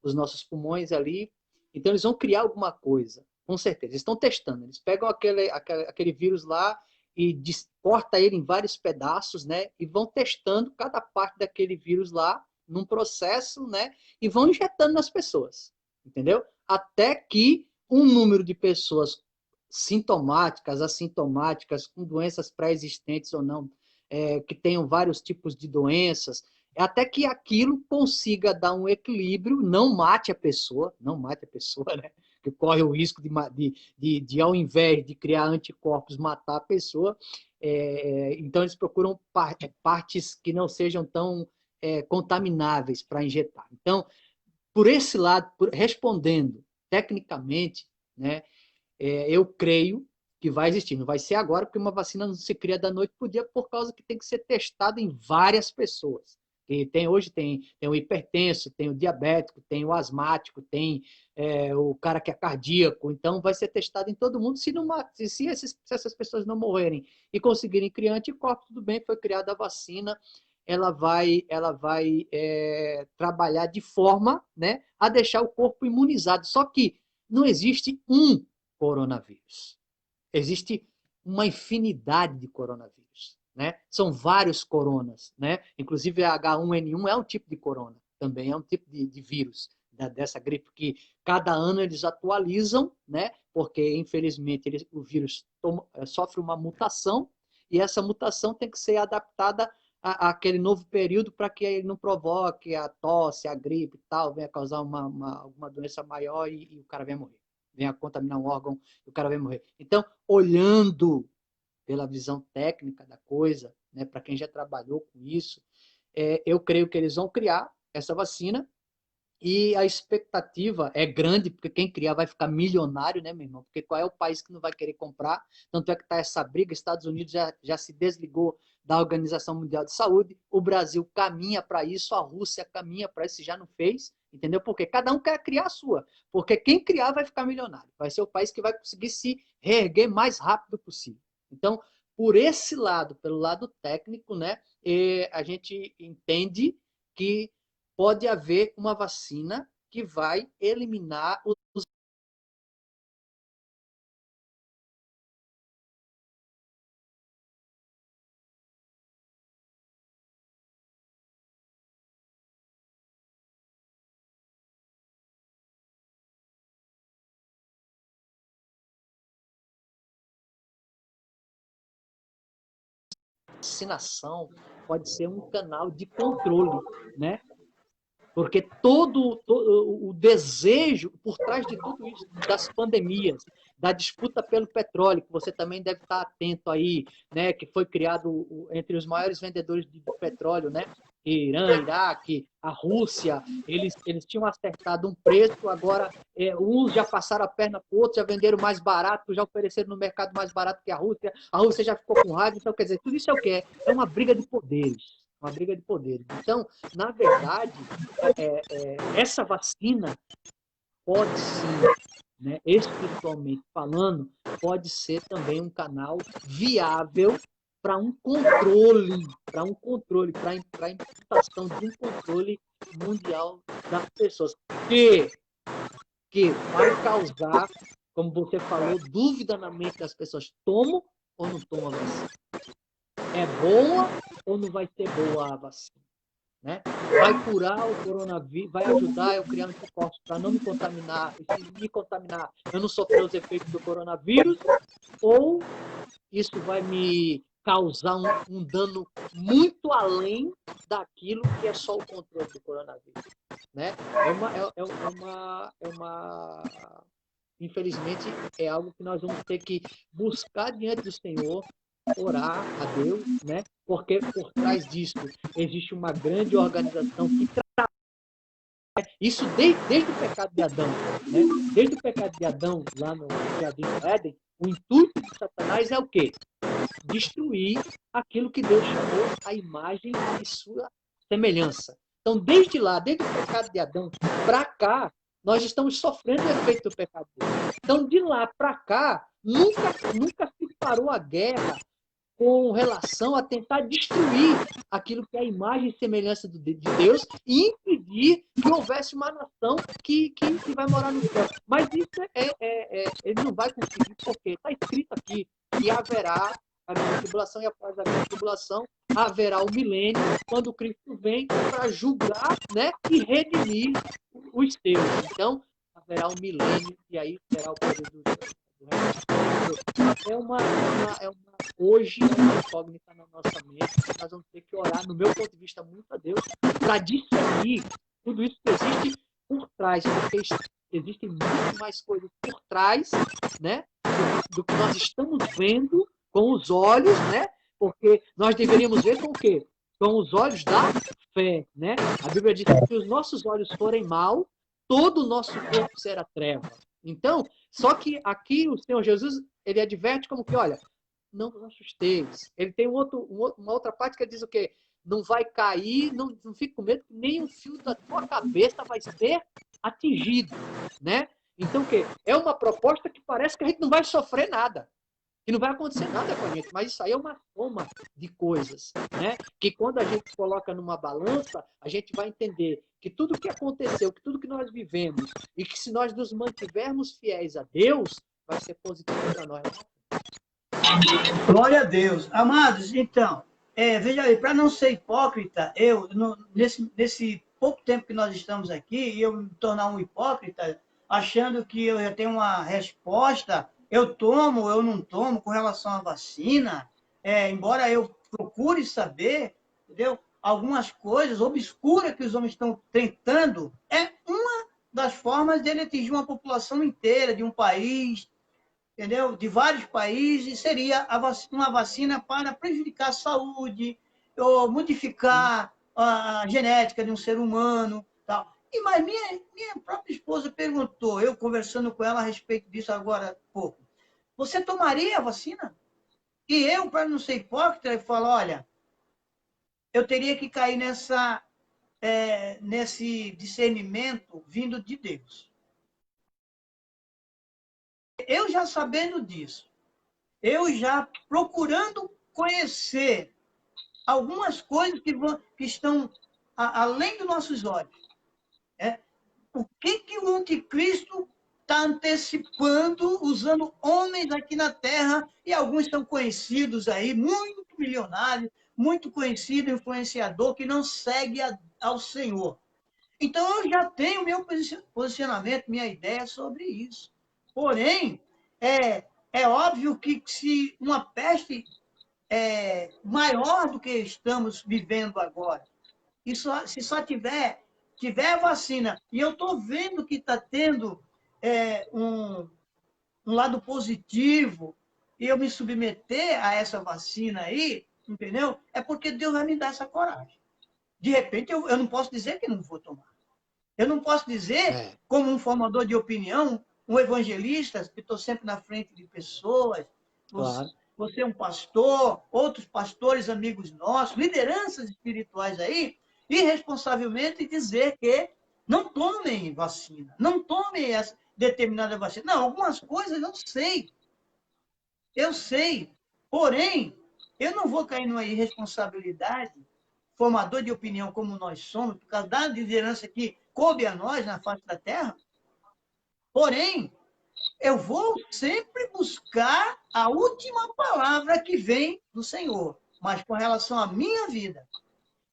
os nossos pulmões ali. Então, eles vão criar alguma coisa, com certeza. Eles estão testando. Eles pegam aquele vírus lá e corta ele em vários pedaços, né? E vão testando cada parte daquele vírus lá num processo, né? E vão injetando nas pessoas, entendeu? Até que um número de pessoas sintomáticas, assintomáticas, com doenças pré-existentes ou não, que tenham vários tipos de doenças, até que aquilo consiga dar um equilíbrio, não mate a pessoa, não mate a pessoa, né? Que corre o risco de ao invés de criar anticorpos, matar a pessoa. Então, eles procuram partes que não sejam tão contamináveis para injetar. Então, por esse lado, respondendo tecnicamente, né, eu creio que vai existir. Não vai ser agora, porque uma vacina não se cria da noite para o dia, por causa que tem que ser testada em várias pessoas. E hoje tem o hipertenso, tem o diabético, tem o asmático, tem o cara que é cardíaco. Então, vai ser testado em todo mundo. Se essas pessoas não morrerem e conseguirem criar anticorpos, tudo bem, foi criada a vacina, ela vai trabalhar de forma, né, a deixar o corpo imunizado. Só que não existe um coronavírus. Existe uma infinidade de coronavírus, né? São vários coronas, né? Inclusive a H1N1 é um tipo de corona, também é um tipo de vírus dessa gripe que cada ano eles atualizam, né? Porque infelizmente o vírus sofre uma mutação e essa mutação tem que ser adaptada àquele novo período para que ele não provoque a tosse, a gripe e tal, venha causar alguma doença maior e o cara venha morrer, venha contaminar um órgão e o cara vai morrer. Então, olhando pela visão técnica da coisa, né, para quem já trabalhou com isso, eu creio que eles vão criar essa vacina e a expectativa é grande, porque quem criar vai ficar milionário, né, meu irmão? Porque qual é o país que não vai querer comprar? Tanto é que está essa briga, Estados Unidos já se desligou da Organização Mundial de Saúde, o Brasil caminha para isso, a Rússia caminha para isso, já não fez, entendeu? Porque cada um quer criar a sua, porque quem criar vai ficar milionário, vai ser o país que vai conseguir se reerguer mais rápido possível. Então, por esse lado, pelo lado técnico, né, a gente entende que pode haver uma vacina que vai eliminar os vacinação pode ser um canal de controle, né? Porque todo o desejo por trás de tudo isso, das pandemias, da disputa pelo petróleo, que você também deve estar atento aí, né, que foi criado entre os maiores vendedores de petróleo, né, Irã, Iraque, a Rússia, eles tinham acertado um preço, agora uns já passaram a perna para o outro, já venderam mais barato, já ofereceram no mercado mais barato que a Rússia já ficou com raiva, então quer dizer, tudo isso é o quê? É uma briga de poderes. Uma briga de poderes. Então, na verdade, essa vacina pode sim, né, espiritualmente falando, pode ser também um canal viável para um controle, para a implantação de um controle mundial das pessoas, que vai causar, como você falou, dúvida na mente das pessoas, tomo ou não tomo a vacina? É boa ou não vai ser boa a vacina? Né? Vai curar o coronavírus, vai ajudar eu criar anticorpos para não me contaminar, e se me contaminar, eu não sofrer os efeitos do coronavírus, ou isso vai me causar um dano muito além daquilo que é só o controle do coronavírus, né? Infelizmente, é algo que nós vamos ter que buscar diante do Senhor, orar a Deus, né? Porque por trás disso existe uma grande organização que isso desde o pecado de Adão, né? Desde o pecado de Adão, lá no Jardim do Éden, o intuito de Satanás é o quê? Destruir aquilo que Deus chamou a imagem e sua semelhança. Então, desde lá, desde o pecado de Adão para cá, nós estamos sofrendo o efeito do pecado de Deus. Então, de lá para cá, nunca se parou a guerra com relação a tentar destruir aquilo que é a imagem e semelhança de Deus e impedir que houvesse uma nação que vai morar no céu. Mas isso ele não vai conseguir, porque está escrito aqui que haverá a grande tribulação e após a grande tribulação haverá o milênio, quando Cristo vem para julgar, né, e redimir os seus. Então, haverá o milênio e aí será o poder do hoje é uma incógnita na nossa mente. Nós vamos ter que orar, no meu ponto de vista, muito a Deus, para discernir tudo isso que existe por trás, porque existem muito mais coisas por trás, né, do que nós estamos vendo com os olhos, né? Porque nós deveríamos ver com o quê? Com os olhos da fé, né? A Bíblia diz que se os nossos olhos forem mal, todo o nosso corpo será treva. Então, só que aqui o Senhor Jesus, ele adverte como que, olha, não vos assusteis. Ele tem uma outra parte que ele diz o quê? Não vai cair, não fique com medo, nem um fio da tua cabeça vai ser atingido, né? Então, o quê? É uma proposta que parece que a gente não vai sofrer nada, que não vai acontecer nada com a gente, mas isso aí é uma soma de coisas, né? Que quando a gente coloca numa balança, a gente vai entender que tudo que aconteceu, que tudo que nós vivemos, e que se nós nos mantivermos fiéis a Deus, vai ser positivo para nós. Glória a Deus. Amados, então, veja aí, para não ser hipócrita, nesse pouco tempo que nós estamos aqui, eu me tornar um hipócrita, achando que eu já tenho uma resposta, eu tomo, eu não tomo com relação à vacina, embora eu procure saber, entendeu? Algumas coisas obscuras que os homens estão tentando, é uma das formas dele atingir uma população inteira de um país, entendeu? De vários países, seria uma vacina para prejudicar a saúde, ou modificar a genética de um ser humano, tal. Mas minha própria esposa perguntou, eu conversando com ela a respeito disso agora há pouco, você tomaria a vacina? E eu, para não ser hipócrita, eu falo, olha, eu teria que cair nesse discernimento vindo de Deus. Eu já sabendo disso, eu já procurando conhecer algumas coisas que estão além dos nossos olhos. O que o anticristo está antecipando, usando homens aqui na Terra, e alguns são conhecidos aí, muito milionários, muito conhecido, influenciador, que não segue ao Senhor. Então, eu já tenho meu posicionamento, minha ideia sobre isso. Porém, é óbvio que se uma peste maior do que estamos vivendo agora, se só tiver tiver vacina, e eu estou vendo que está tendo um lado positivo, e eu me submeter a essa vacina aí, entendeu? É porque Deus vai me dar essa coragem. De repente, eu não posso dizer que não vou tomar. Eu não posso dizer, como um formador de opinião, um evangelista, que estou sempre na frente de pessoas, Claro. você é um pastor, outros pastores, amigos nossos, lideranças espirituais aí, irresponsavelmente dizer que não tomem vacina, não tomem essa determinada vacina. Não, algumas coisas eu sei, porém, eu não vou cair numa irresponsabilidade, formador de opinião como nós somos, por causa da liderança que coube a nós na face da terra, porém, eu vou sempre buscar a última palavra que vem do Senhor, mas com relação à minha vida,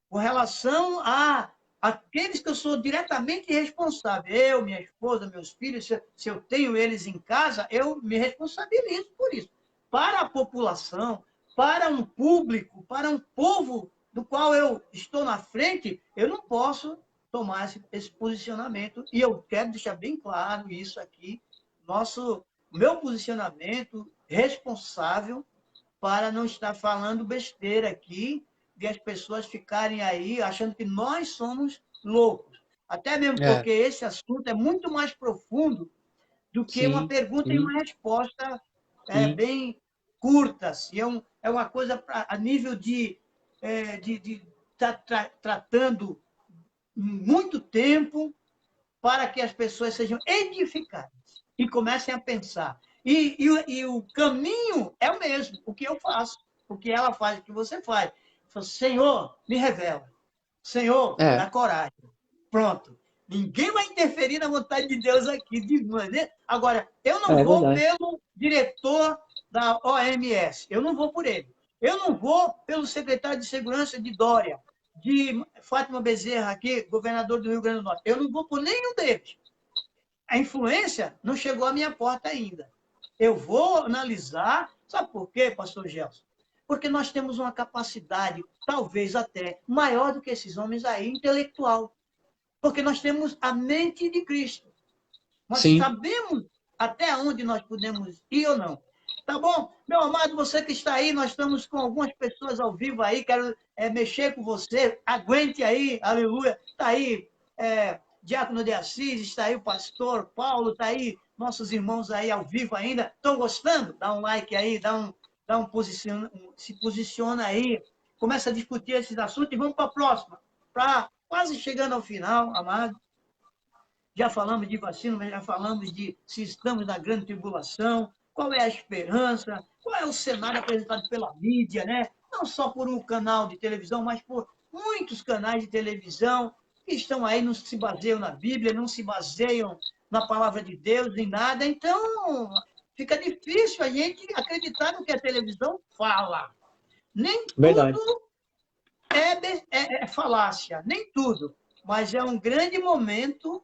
com relação a aqueles que eu sou diretamente responsável, eu, minha esposa, meus filhos, se eu tenho eles em casa, eu me responsabilizo por isso. Para a população, para um público, para um povo do qual eu estou na frente, eu não posso tomar esse posicionamento, e eu quero deixar bem claro isso aqui, meu posicionamento responsável para não estar falando besteira aqui, de as pessoas ficarem aí achando que nós somos loucos. Até mesmo porque esse assunto é muito mais profundo do que uma pergunta e uma resposta bem curta. Assim. É uma coisa a nível de tratando muito tempo para que as pessoas sejam edificadas e comecem a pensar. E o caminho é o mesmo, o que eu faço, o que ela faz, o que você faz. Senhor, me revela. Senhor, dá coragem. Pronto. Ninguém vai interferir na vontade de Deus aqui. Agora, eu não vou pelo diretor da OMS. Eu não vou por ele. Eu não vou pelo secretário de Segurança de Dória, de Fátima Bezerra, aqui, governador do Rio Grande do Norte. Eu não vou por nenhum deles. A influência não chegou à minha porta ainda. Eu vou analisar. Sabe por quê, pastor Gelson? Porque nós temos uma capacidade, talvez até maior do que esses homens aí, intelectual. Porque nós temos a mente de Cristo. Nós sabemos até onde nós podemos ir ou não. Tá bom? Meu amado, você que está aí, nós estamos com algumas pessoas ao vivo aí, quero mexer com você, aguente aí, aleluia. Está aí Diácono de Assis, está aí o pastor Paulo, está aí nossos irmãos aí ao vivo ainda. Estão gostando? Dá um like aí, se posiciona aí, começa a discutir esses assuntos e vamos para a próxima. Para quase chegando ao final, amado. Já falamos de vacina, mas já falamos de se estamos na grande tribulação, qual é a esperança, qual é o cenário apresentado pela mídia, né? Não só por um canal de televisão, mas por muitos canais de televisão que estão aí, não se baseiam na Bíblia, não se baseiam na palavra de Deus, em nada. Então, fica difícil a gente acreditar no que a televisão fala. Nem tudo é falácia, nem tudo. Mas é um grande momento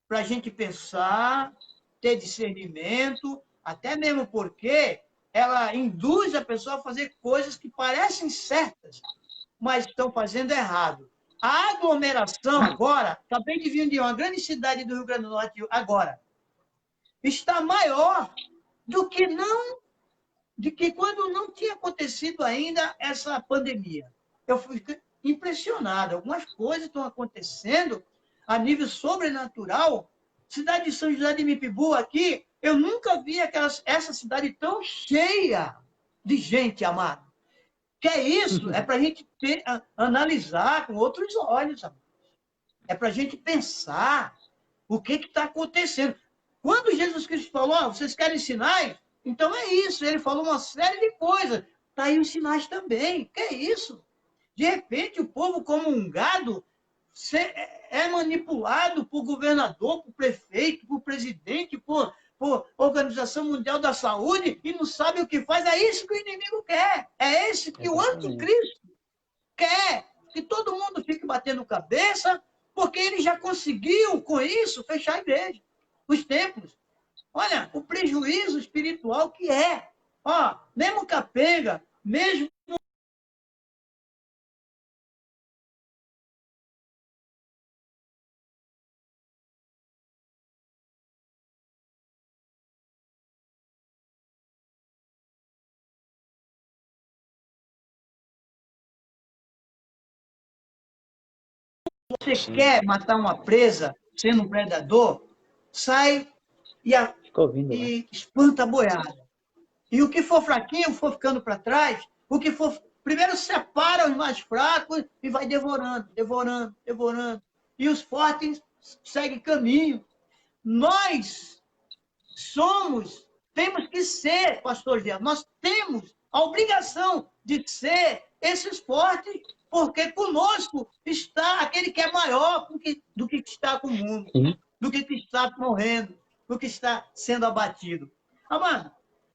para a gente pensar, ter discernimento, até mesmo porque ela induz a pessoa a fazer coisas que parecem certas, mas estão fazendo errado. A aglomeração agora, acabei de vir de uma grande cidade do Rio Grande do Norte agora, está maior do que quando não tinha acontecido ainda essa pandemia. Eu fui impressionado. Algumas coisas estão acontecendo a nível sobrenatural. Cidade de São José de Mipibu aqui, eu nunca vi essa cidade tão cheia de gente, amado. Que é isso? É para a gente analisar com outros olhos, amado. É para a gente pensar o que está acontecendo. Quando Jesus Cristo falou, vocês querem sinais? Então é isso. Ele falou uma série de coisas. Está aí os sinais também. Que é isso? De repente, o povo, como um gado, é manipulado por governador, por prefeito, por presidente, por Organização Mundial da Saúde e não sabe o que faz. É isso que o inimigo quer. É esse que o anticristo quer. Que todo mundo fique batendo cabeça, porque ele já conseguiu, com isso, fechar a igreja, os templos. Olha, o prejuízo espiritual que é. Ó, mesmo capenga, mesmo você Sim. quer matar uma presa, sendo um predador, sai Fica ouvindo, né? e espanta a boiada. E o que for fraquinho for ficando para trás, o que for. Primeiro separa os mais fracos e vai devorando, devorando, devorando. E os fortes seguem caminho. Nós temos que ser, pastor Gé, nós temos a obrigação de ser esses fortes, porque conosco está aquele que é maior do que está com o mundo, do que está morrendo, do que está sendo abatido. Amado,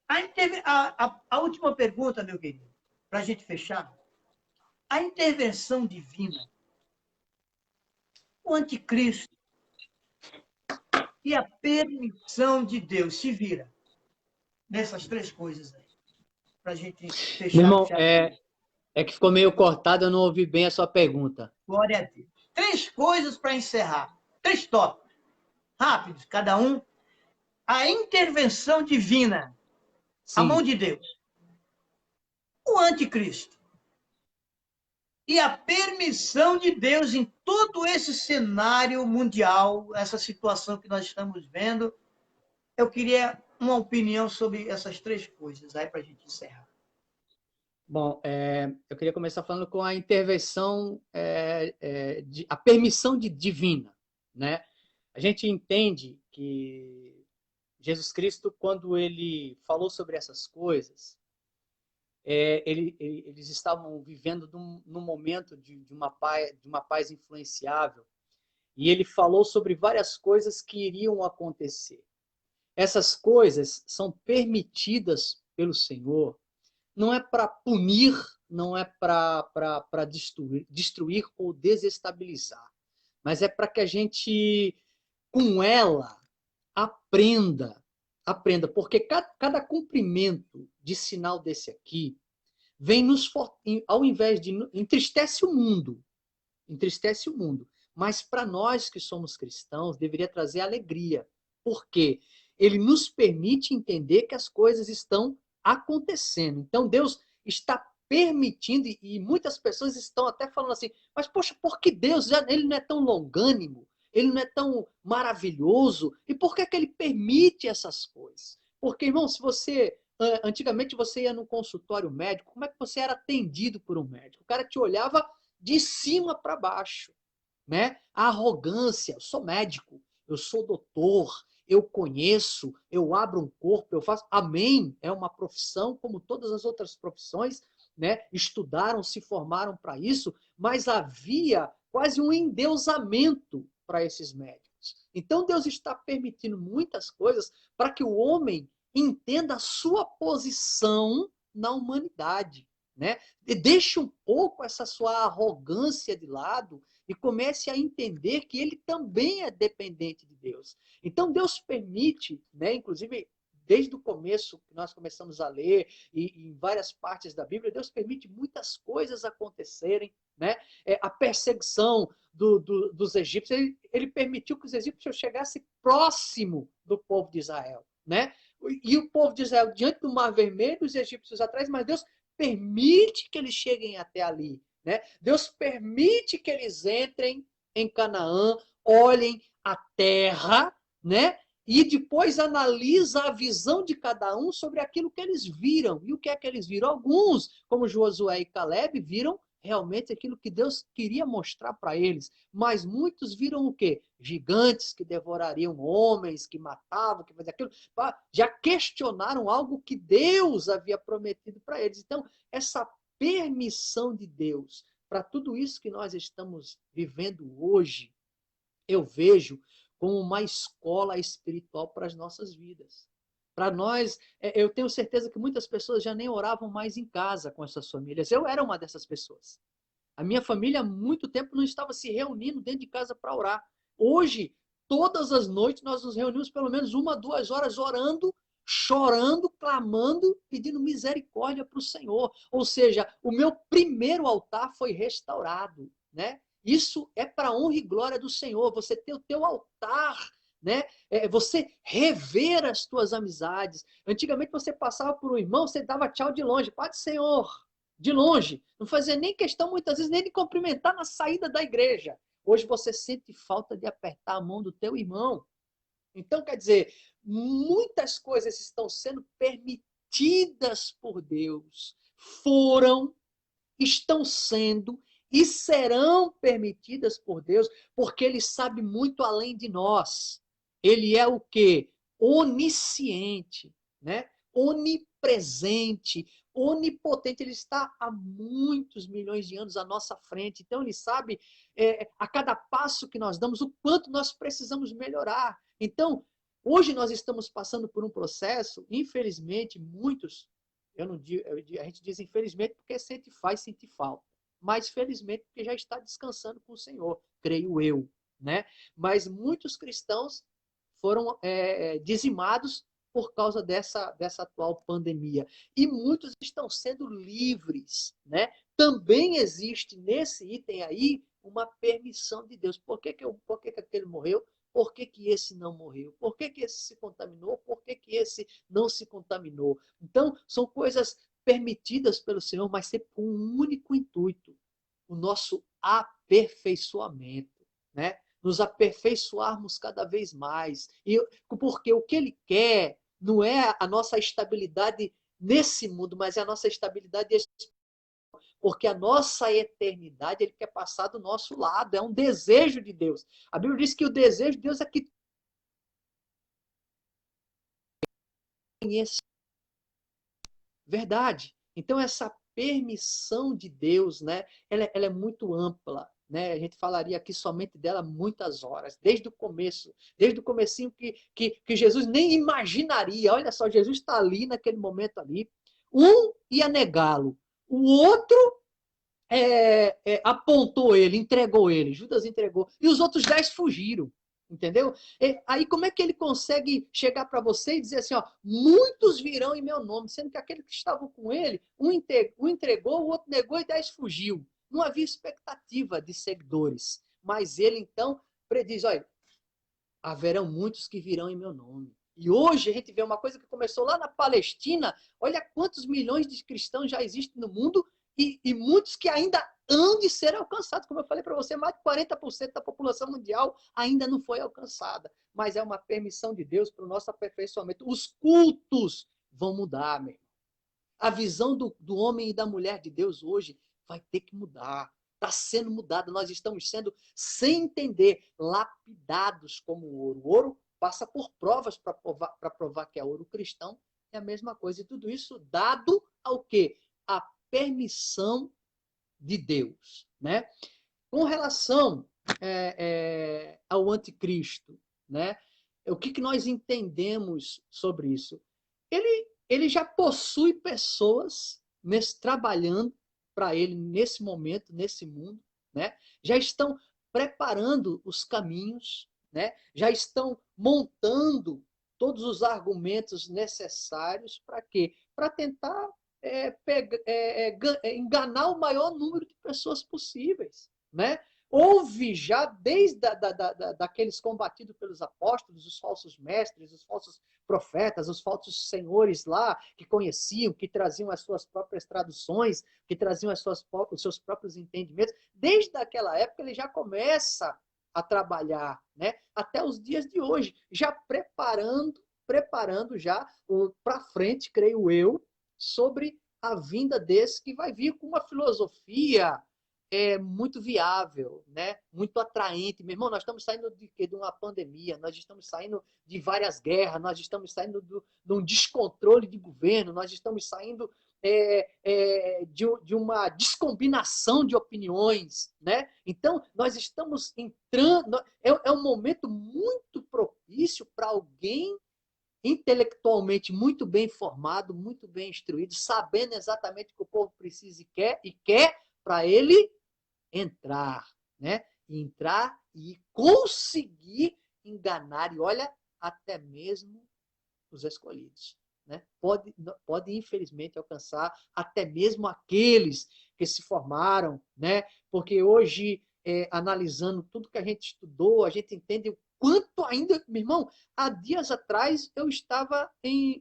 a última pergunta, meu querido, para a gente fechar. A intervenção divina, o anticristo e a permissão de Deus se vira nessas três coisas aí, para a gente Meu fechar com irmão, chave de ouro. é que ficou meio cortado, eu não ouvi bem a sua pergunta. Glória a Deus. Três coisas para encerrar. Três tópicos. Rápidos, cada um. A intervenção divina, a mão Sim. de Deus. O anticristo. E a permissão de Deus em todo esse cenário mundial, essa situação que nós estamos vendo. Eu queria uma opinião sobre essas três coisas aí para a gente encerrar. Bom, eu queria começar falando com a intervenção, a permissão divina, né? A gente entende que Jesus Cristo, quando ele falou sobre essas coisas, eles estavam vivendo num momento de uma paz influenciável, e ele falou sobre várias coisas que iriam acontecer. Essas coisas são permitidas pelo Senhor, não é para punir, não é para destruir ou desestabilizar, mas é para que a gente, com ela, aprenda, porque cada cumprimento de sinal desse aqui vem ao invés de entristece o mundo, mas para nós que somos cristãos deveria trazer alegria, porque ele nos permite entender que as coisas estão acontecendo. Então Deus está permitindo, e muitas pessoas estão até falando assim, mas poxa, por que Deus, ele não é tão longânimo, ele não é tão maravilhoso, e por que ele permite essas coisas? Porque, irmão, se você antigamente você ia no consultório médico, como é que você era atendido por um médico? O cara te olhava de cima para baixo, né? A arrogância, eu sou médico, eu sou doutor, eu conheço, eu abro um corpo, eu faço. Amém, é uma profissão como todas as outras profissões, né? Estudaram, se formaram para isso, mas havia quase um endeusamento para esses médicos. Então Deus está permitindo muitas coisas para que o homem entenda a sua posição na humanidade, né? E deixe um pouco essa sua arrogância de lado e comece a entender que ele também é dependente de Deus. Então Deus permite, né, inclusive desde o começo que nós começamos a ler e em várias partes da Bíblia, Deus permite muitas coisas acontecerem, né? A perseguição dos egípcios, ele permitiu que os egípcios chegassem próximo do povo de Israel, né? E o povo de Israel diante do Mar Vermelho, os egípcios atrás, mas Deus permite que eles cheguem até ali, né? Deus permite que eles entrem em Canaã, olhem a terra, né? E depois analisa a visão de cada um sobre aquilo que eles viram. E o que é que eles viram? Alguns, como Josué e Caleb, viram realmente aquilo que Deus queria mostrar para eles. Mas muitos viram o quê? Gigantes que devorariam homens, que matavam, que faziam aquilo. Já questionaram algo que Deus havia prometido para eles. Então, essa permissão de Deus para tudo isso que nós estamos vivendo hoje, eu vejo como uma escola espiritual para as nossas vidas. Para nós, eu tenho certeza que muitas pessoas já nem oravam mais em casa com essas famílias. Eu era uma dessas pessoas. A minha família há muito tempo não estava se reunindo dentro de casa para orar. Hoje, todas as noites, nós nos reunimos pelo menos 1, 2 horas orando, chorando, clamando, pedindo misericórdia para o Senhor. Ou seja, o meu primeiro altar foi restaurado, né? Isso é para a honra e glória do Senhor. Você ter o teu altar, né? Você rever as tuas amizades. Antigamente você passava por um irmão, você dava tchau de longe. Pai do Senhor, de longe. Não fazia nem questão, muitas vezes, nem de cumprimentar na saída da igreja. Hoje você sente falta de apertar a mão do teu irmão. Então, quer dizer, muitas coisas estão sendo permitidas por Deus. Foram, estão sendo e serão permitidas por Deus, porque Ele sabe muito além de nós. Ele é o quê? Onisciente, né? Onipresente, onipotente. Ele está há muitos milhões de anos à nossa frente. Então, Ele sabe, a cada passo que nós damos, o quanto nós precisamos melhorar. Então, hoje nós estamos passando por um processo, infelizmente, muitos, eu não digo, a gente diz infelizmente porque faz sentir falta, mas felizmente porque já está descansando com o Senhor, creio eu, né? Mas muitos cristãos foram dizimados por causa dessa atual pandemia. E muitos estão sendo livres, né? Também existe nesse item aí uma permissão de Deus. Por que aquele morreu? Por que esse não morreu? Por que esse se contaminou? Por que esse não se contaminou? Então, são coisas permitidas pelo Senhor, mas sempre com um único intuito: o nosso aperfeiçoamento, né? Nos aperfeiçoarmos cada vez mais. Porque o que Ele quer não é a nossa estabilidade nesse mundo, mas é a nossa estabilidade espiritual. Porque a nossa eternidade Ele quer passar do nosso lado. É um desejo de Deus. A Bíblia diz que o desejo de Deus é que conheça. Verdade. Então, essa permissão de Deus, né, ela é muito ampla. Né? A gente falaria aqui somente dela muitas horas, desde o comecinho que Jesus nem imaginaria. Olha só, Jesus está ali naquele momento ali. Um ia negá-lo, o outro apontou ele, entregou ele, Judas entregou, e os outros 10 fugiram. Entendeu? Aí como é que ele consegue chegar para você e dizer assim, ó, muitos virão em meu nome, sendo que aqueles que estavam com ele, um entregou, o outro negou e 10 fugiu. Não havia expectativa de seguidores. Mas ele então prediz, olha, haverão muitos que virão em meu nome. E hoje a gente vê uma coisa que começou lá na Palestina. Olha quantos milhões de cristãos já existem no mundo e muitos que ainda hão de ser alcançados. Como eu falei para você, mais de 40% da população mundial ainda não foi alcançada. Mas é uma permissão de Deus para o nosso aperfeiçoamento. Os cultos vão mudar, meu irmão. A visão do homem e da mulher de Deus hoje vai ter que mudar. Está sendo mudada. Nós estamos sendo, sem entender, lapidados como ouro. O ouro passa por provas para provar que é ouro. O cristão é a mesma coisa. E tudo isso dado ao quê? A permissão de Deus. Né? Com relação ao anticristo, né? O que nós entendemos sobre isso? Ele já possui pessoas trabalhando para ele nesse momento, nesse mundo, né? Já estão preparando os caminhos, né? Já estão montando todos os argumentos necessários para quê? Para tentar enganar o maior número de pessoas possíveis, né? Houve já, desde daqueles combatidos pelos apóstolos, os falsos mestres, os falsos profetas, os falsos senhores lá, que conheciam, que traziam as suas próprias traduções, que traziam os seus próprios entendimentos. Desde aquela época ele já começa a trabalhar, né? Até os dias de hoje, já preparando já para frente, creio eu, sobre a vinda desse que vai vir com uma filosofia muito viável, né? Muito atraente. Meu irmão, nós estamos saindo de uma pandemia, nós estamos saindo de várias guerras, nós estamos saindo de um descontrole de governo, nós estamos saindo de uma descombinação de opiniões, né? Então, nós estamos entrando... É um momento muito propício para alguém intelectualmente muito bem formado, muito bem instruído, sabendo exatamente o que o povo precisa e quer para ele entrar, né? Entrar e conseguir enganar, e olha, até mesmo os escolhidos. Né? Pode, infelizmente, alcançar até mesmo aqueles que se formaram, né? Porque hoje, analisando tudo que a gente estudou, a gente entende o quanto ainda, meu irmão, há dias atrás eu estava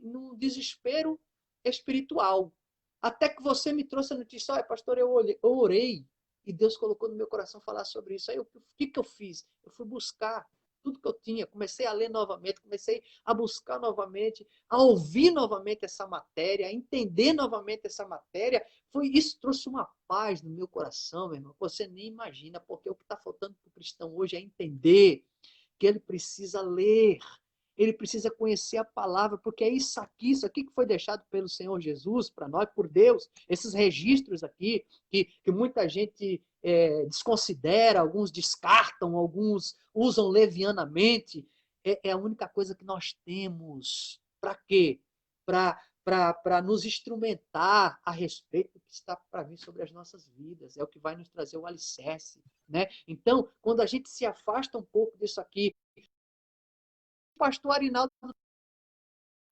num desespero espiritual. Até que você me trouxe a notícia, olha, pastor, eu orei E Deus colocou no meu coração falar sobre isso. Aí, o que eu fiz? Eu fui buscar tudo que eu tinha, comecei a ler novamente, comecei a buscar novamente, a ouvir novamente essa matéria, a entender novamente essa matéria. Isso trouxe uma paz no meu coração, meu irmão. Você nem imagina, porque o que está faltando para o cristão hoje é entender que ele precisa ler, ele precisa conhecer a palavra, porque é isso aqui que foi deixado pelo Senhor Jesus para nós, por Deus, esses registros aqui, que muita gente desconsidera, alguns descartam, alguns usam levianamente, é a única coisa que nós temos. Para quê? Para nos instrumentar a respeito do que está para vir sobre as nossas vidas. É o que vai nos trazer o alicerce. Né? Então, quando a gente se afasta um pouco disso aqui, o pastor Arinaldo,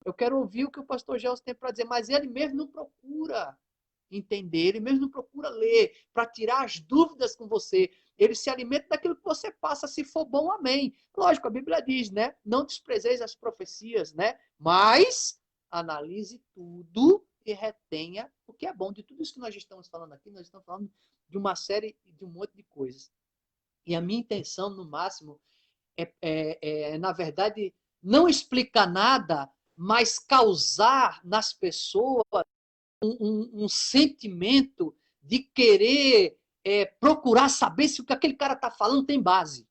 eu quero ouvir o que o pastor Gelson tem para dizer, mas ele mesmo não procura entender, ele mesmo não procura ler, para tirar as dúvidas com você. Ele se alimenta daquilo que você passa, se for bom, amém. Lógico, a Bíblia diz, né? Não desprezeis as profecias, né? Mas analise tudo e retenha o que é bom. De tudo isso que nós estamos falando aqui, nós estamos falando de uma série, de um monte de coisas. E a minha intenção, no máximo, na verdade, não explicar nada, mas causar nas pessoas um sentimento de querer procurar saber se o que aquele cara está falando tem base.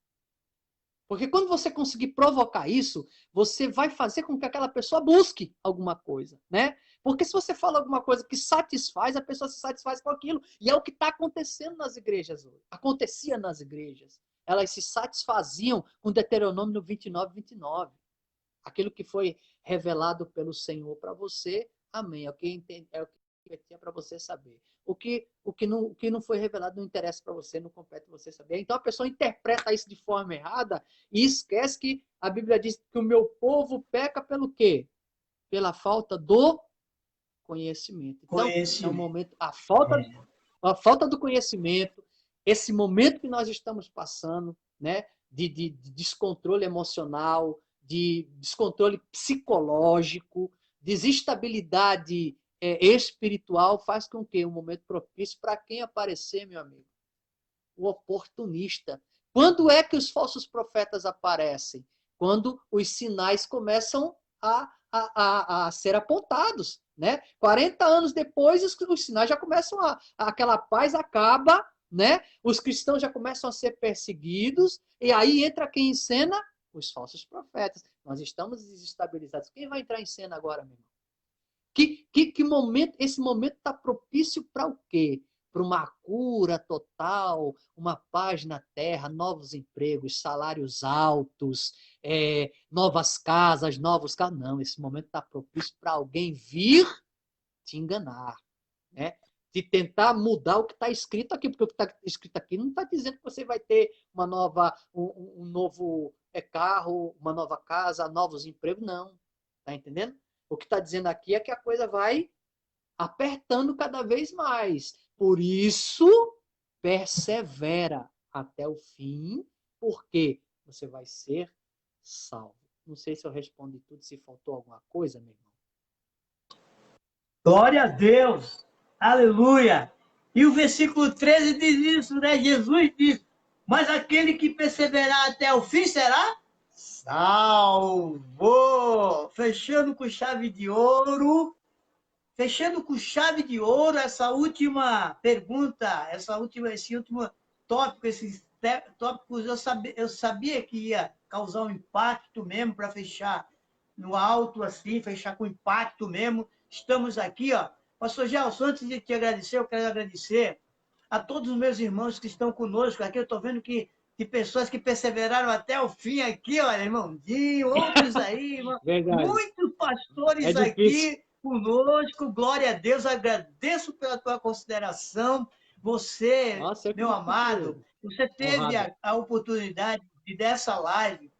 Porque quando você conseguir provocar isso, você vai fazer com que aquela pessoa busque alguma coisa, né? Porque se você fala alguma coisa que satisfaz, a pessoa se satisfaz com aquilo. E é o que está acontecendo nas igrejas hoje. Acontecia nas igrejas. Elas se satisfaziam com Deuteronômio 29, 29. Aquilo que foi revelado pelo Senhor para você, amém. É o que tinha para você saber. O que não foi revelado não interessa para você, não compete você saber. Então a pessoa interpreta isso de forma errada e esquece que a Bíblia diz que o meu povo peca pelo quê? Pela falta do conhecimento. Então, é um momento, a falta do conhecimento, esse momento que nós estamos passando, né, de descontrole emocional, de descontrole psicológico, desestabilidade espiritual, faz com que um momento propício para quem aparecer, meu amigo? O oportunista. Quando é que os falsos profetas aparecem? Quando os sinais começam a ser apontados. Né? 40 anos depois, os sinais já começam aquela paz acaba, né? Os cristãos já começam a ser perseguidos, e aí entra quem em cena? Os falsos profetas. Nós estamos desestabilizados. Quem vai entrar em cena agora, meu irmão? Que momento, esse momento está propício para o quê? Para uma cura total, uma paz na terra, novos empregos, salários altos, novas casas, novos carros. Não, esse momento está propício para alguém vir te enganar, né? De tentar mudar o que está escrito aqui, porque o que está escrito aqui não está dizendo que você vai ter um novo carro, uma nova casa, novos empregos, não. Está entendendo? O que está dizendo aqui é que a coisa vai apertando cada vez mais. Por isso, persevera até o fim, porque você vai ser salvo. Não sei se eu respondi tudo, se faltou alguma coisa, meu irmão. Glória a Deus! Aleluia! E o versículo 13 diz isso, né? Jesus diz, mas aquele que perseverar até o fim será salvo! Fechando com chave de ouro, essa última pergunta, esse último tópico, esses tópicos, eu sabia que ia causar um impacto mesmo para fechar no alto, assim, fechar com impacto mesmo. Estamos aqui, ó. Pastor Gelson, antes de te agradecer, eu quero agradecer a todos os meus irmãos que estão conosco aqui. Eu estou vendo que de pessoas que perseveraram até o fim aqui, olha, irmãozinho, outros aí, irmão. Muitos pastores aqui conosco, glória a Deus, agradeço pela tua consideração. Você, nossa, meu amado, você teve a oportunidade de dessa live,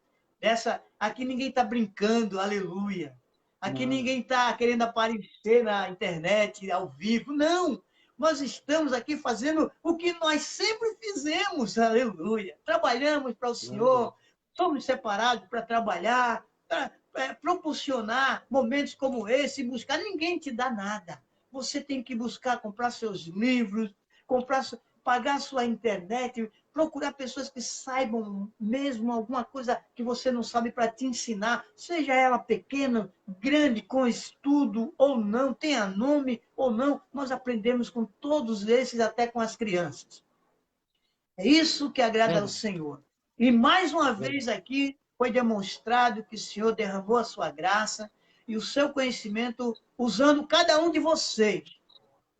aqui ninguém está brincando, aleluia. Aqui ninguém está querendo aparecer na internet, ao vivo, não. Nós estamos aqui fazendo o que nós sempre fizemos, aleluia. Trabalhamos para o Senhor, somos separados para trabalhar, para proporcionar momentos como esse, buscar. Ninguém te dá nada. Você tem que buscar, comprar seus livros, pagar sua internet, procurar pessoas que saibam mesmo alguma coisa que você não sabe para te ensinar, seja ela pequena, grande, com estudo ou não, tenha nome ou não, nós aprendemos com todos esses, até com as crianças. É isso que agrada ao Senhor. E mais uma vez aqui foi demonstrado que o Senhor derramou a sua graça e o seu conhecimento usando cada um de vocês,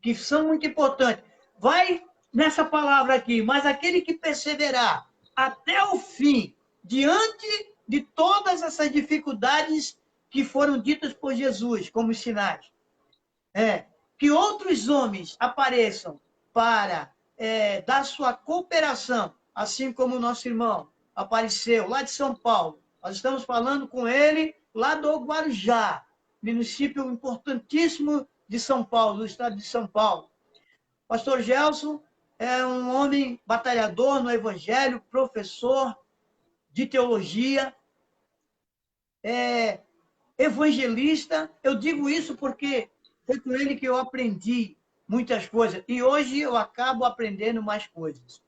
que são muito importantes. Vai nessa palavra aqui, mas aquele que perseverar até o fim, diante de todas essas dificuldades que foram ditas por Jesus como sinais, que outros homens apareçam para dar sua cooperação, assim como o nosso irmão apareceu lá de São Paulo. Nós estamos falando com ele lá do Guarujá, município importantíssimo de São Paulo, do estado de São Paulo. Pastor Gelson é um homem batalhador no Evangelho, professor de teologia, evangelista. Eu digo isso porque foi com ele que eu aprendi muitas coisas. E hoje eu acabo aprendendo mais coisas.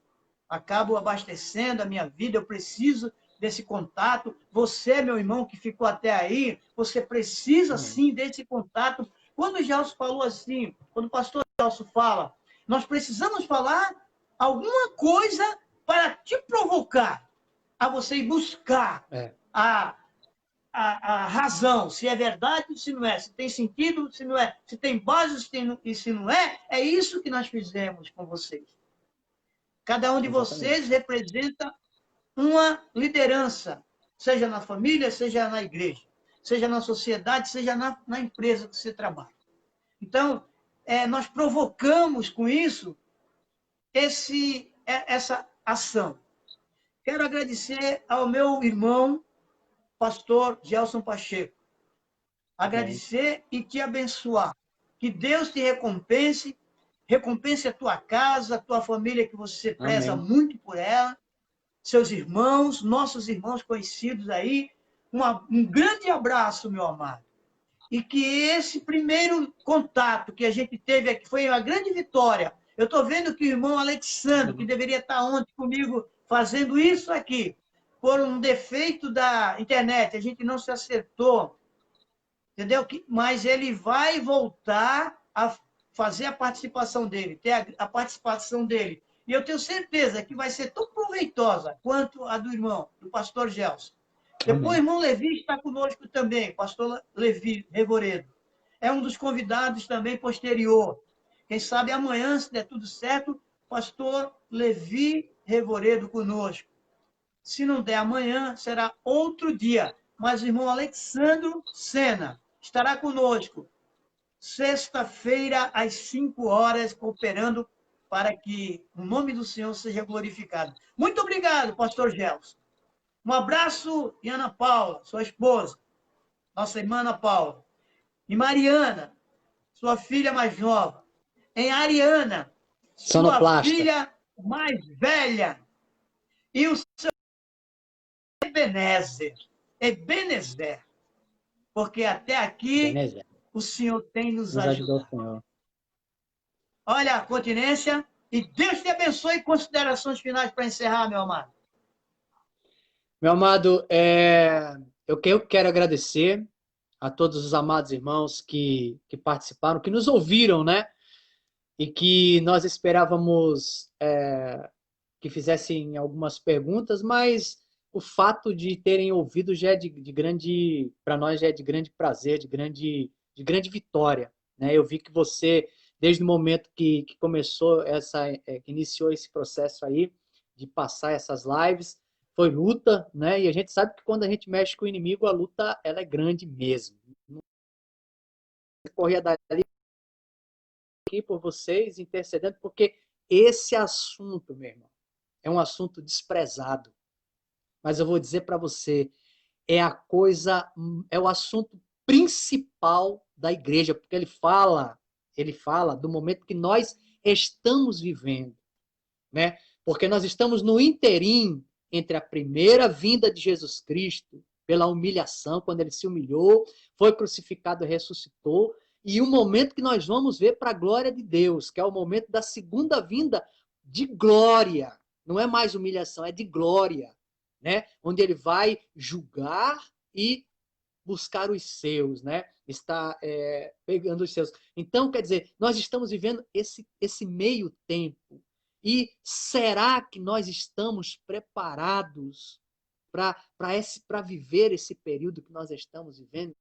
Acabo abastecendo a minha vida, eu preciso desse contato. Você, meu irmão, que ficou até aí, você precisa, sim, desse contato. Quando o Gelson falou assim, quando o pastor Gelson fala, nós precisamos falar alguma coisa para te provocar a você ir buscar a razão, se é verdade, se não é, se tem sentido, se não é, se tem base, se não é, é isso que nós fizemos com vocês. Cada um de vocês representa uma liderança, seja na família, seja na igreja, seja na sociedade, seja na empresa que você trabalha. Então, nós provocamos com isso essa ação. Quero agradecer ao meu irmão, pastor Gelson Pacheco. Agradecer e te abençoar. Que Deus te recompense a tua casa, a tua família, que você preza muito por ela, seus irmãos, nossos irmãos conhecidos aí. Um grande abraço, meu amado. E que esse primeiro contato que a gente teve aqui foi uma grande vitória. Eu estou vendo que o irmão Alexandre, que deveria estar ontem comigo fazendo isso aqui, por um defeito da internet, a gente não se acertou, entendeu? Mas ele vai voltar a fazer a participação dele, ter a participação dele. E eu tenho certeza que vai ser tão proveitosa quanto a do irmão, do pastor Gelson. Depois o irmão Levi está conosco também, pastor Levi Revoredo. É um dos convidados também posterior. Quem sabe amanhã, se der tudo certo, pastor Levi Revoredo conosco. Se não der amanhã, será outro dia. Mas o irmão Alexandro Sena estará conosco, sexta-feira, às 5 horas, cooperando para que o nome do Senhor seja glorificado. Muito obrigado, pastor Gelson. Um abraço, e Ana Paula, sua esposa, nossa irmã Ana Paula. E Mariana, sua filha mais nova. Em Ariana, sua filha mais velha. E o seu Ebenezer. Porque até aqui o Senhor tem nos ajudado. Olha a continência. E Deus te abençoe. Considerações finais para encerrar, meu amado. Meu amado, eu quero agradecer a todos os amados irmãos que participaram, que nos ouviram, né? E que nós esperávamos que fizessem algumas perguntas, mas o fato de terem ouvido já é de grande, para nós já é de grande prazer, de grande vitória, né? Eu vi que você, desde o momento que começou que iniciou esse processo aí de passar essas lives, foi luta, né? E a gente sabe que quando a gente mexe com o inimigo, a luta ela é grande mesmo. Corria dali aqui por vocês, intercedendo, porque esse assunto, meu irmão, é um assunto desprezado. Mas eu vou dizer para você, é o assunto principal da igreja, porque ele fala do momento que nós estamos vivendo, né? Porque nós estamos no interim entre a primeira vinda de Jesus Cristo, pela humilhação, quando ele se humilhou, foi crucificado e ressuscitou, e o momento que nós vamos ver para a glória de Deus, que é o momento da segunda vinda de glória. Não é mais humilhação, é de glória, né? Onde ele vai julgar e buscar os seus, né? Está pegando os seus. Então, quer dizer, nós estamos vivendo esse meio tempo. E será que nós estamos preparados para viver esse período que nós estamos vivendo?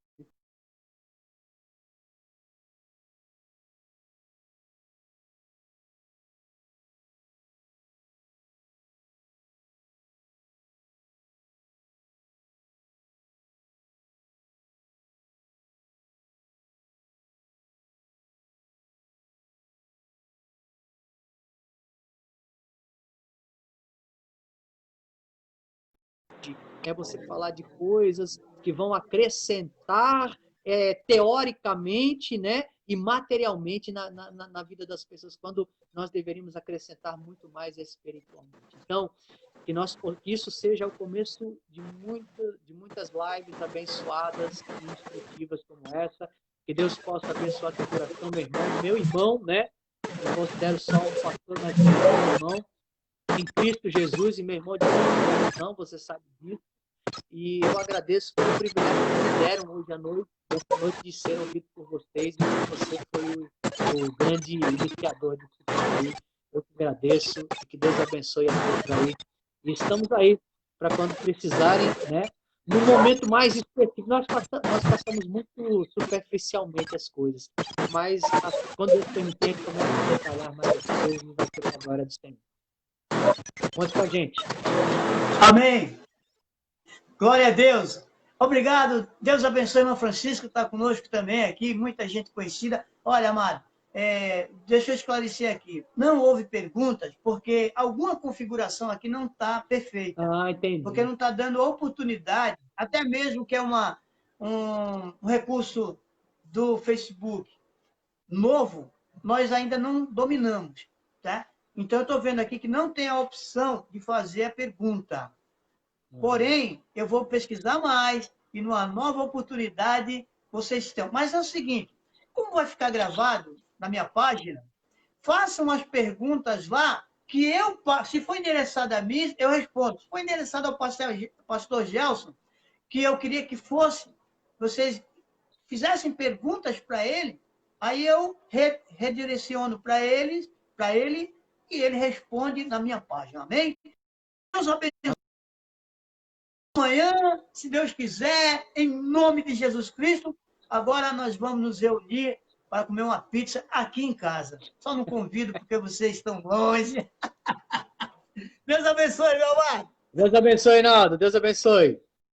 É você falar de coisas que vão acrescentar teoricamente, né, e materialmente na vida das pessoas, quando nós deveríamos acrescentar muito mais espiritualmente. Então, que isso seja o começo de muitas lives abençoadas e instrutivas como essa. Que Deus possa abençoar teu coração, meu irmão, né? Eu considero só um pastor, mas meu irmão, em Cristo Jesus, e meu irmão de coração, você sabe disso. E eu agradeço pelo privilégio que me deram hoje à noite, essa noite, de ser ouvido por vocês, e você foi o grande iniciador disso aí. Eu que agradeço, e que Deus abençoe a todos aí. E estamos aí para quando precisarem, né? No momento mais específico, nós passamos muito superficialmente as coisas, mas quando Deus permitir, a gente começa a detalhar mais as coisas, e vai ser para a glória do Senhor. Conte com a gente. Amém. Glória a Deus. Obrigado. Deus abençoe, irmão Francisco, que está conosco também aqui, muita gente conhecida. Olha, amado, deixa eu esclarecer aqui. Não houve perguntas, porque alguma configuração aqui não está perfeita. Ah, entendi. Porque não está dando oportunidade, até mesmo que é um recurso do Facebook novo, nós ainda não dominamos, tá? Então, eu estou vendo aqui que não tem a opção de fazer a pergunta. Porém, eu vou pesquisar mais e numa nova oportunidade vocês estão. Mas é o seguinte, como vai ficar gravado na minha página, façam as perguntas lá que eu, se for endereçado a mim, eu respondo. Se for endereçado ao pastor Gelson, que eu queria que fosse, vocês fizessem perguntas para ele, aí eu redireciono para ele, e ele responde na minha página. Amém? Deus abençoe. Amanhã, se Deus quiser, em nome de Jesus Cristo, agora nós vamos nos reunir para comer uma pizza aqui em casa. Só não convido porque vocês estão longe. Deus abençoe, meu amado. Deus abençoe, Naldo. Deus abençoe.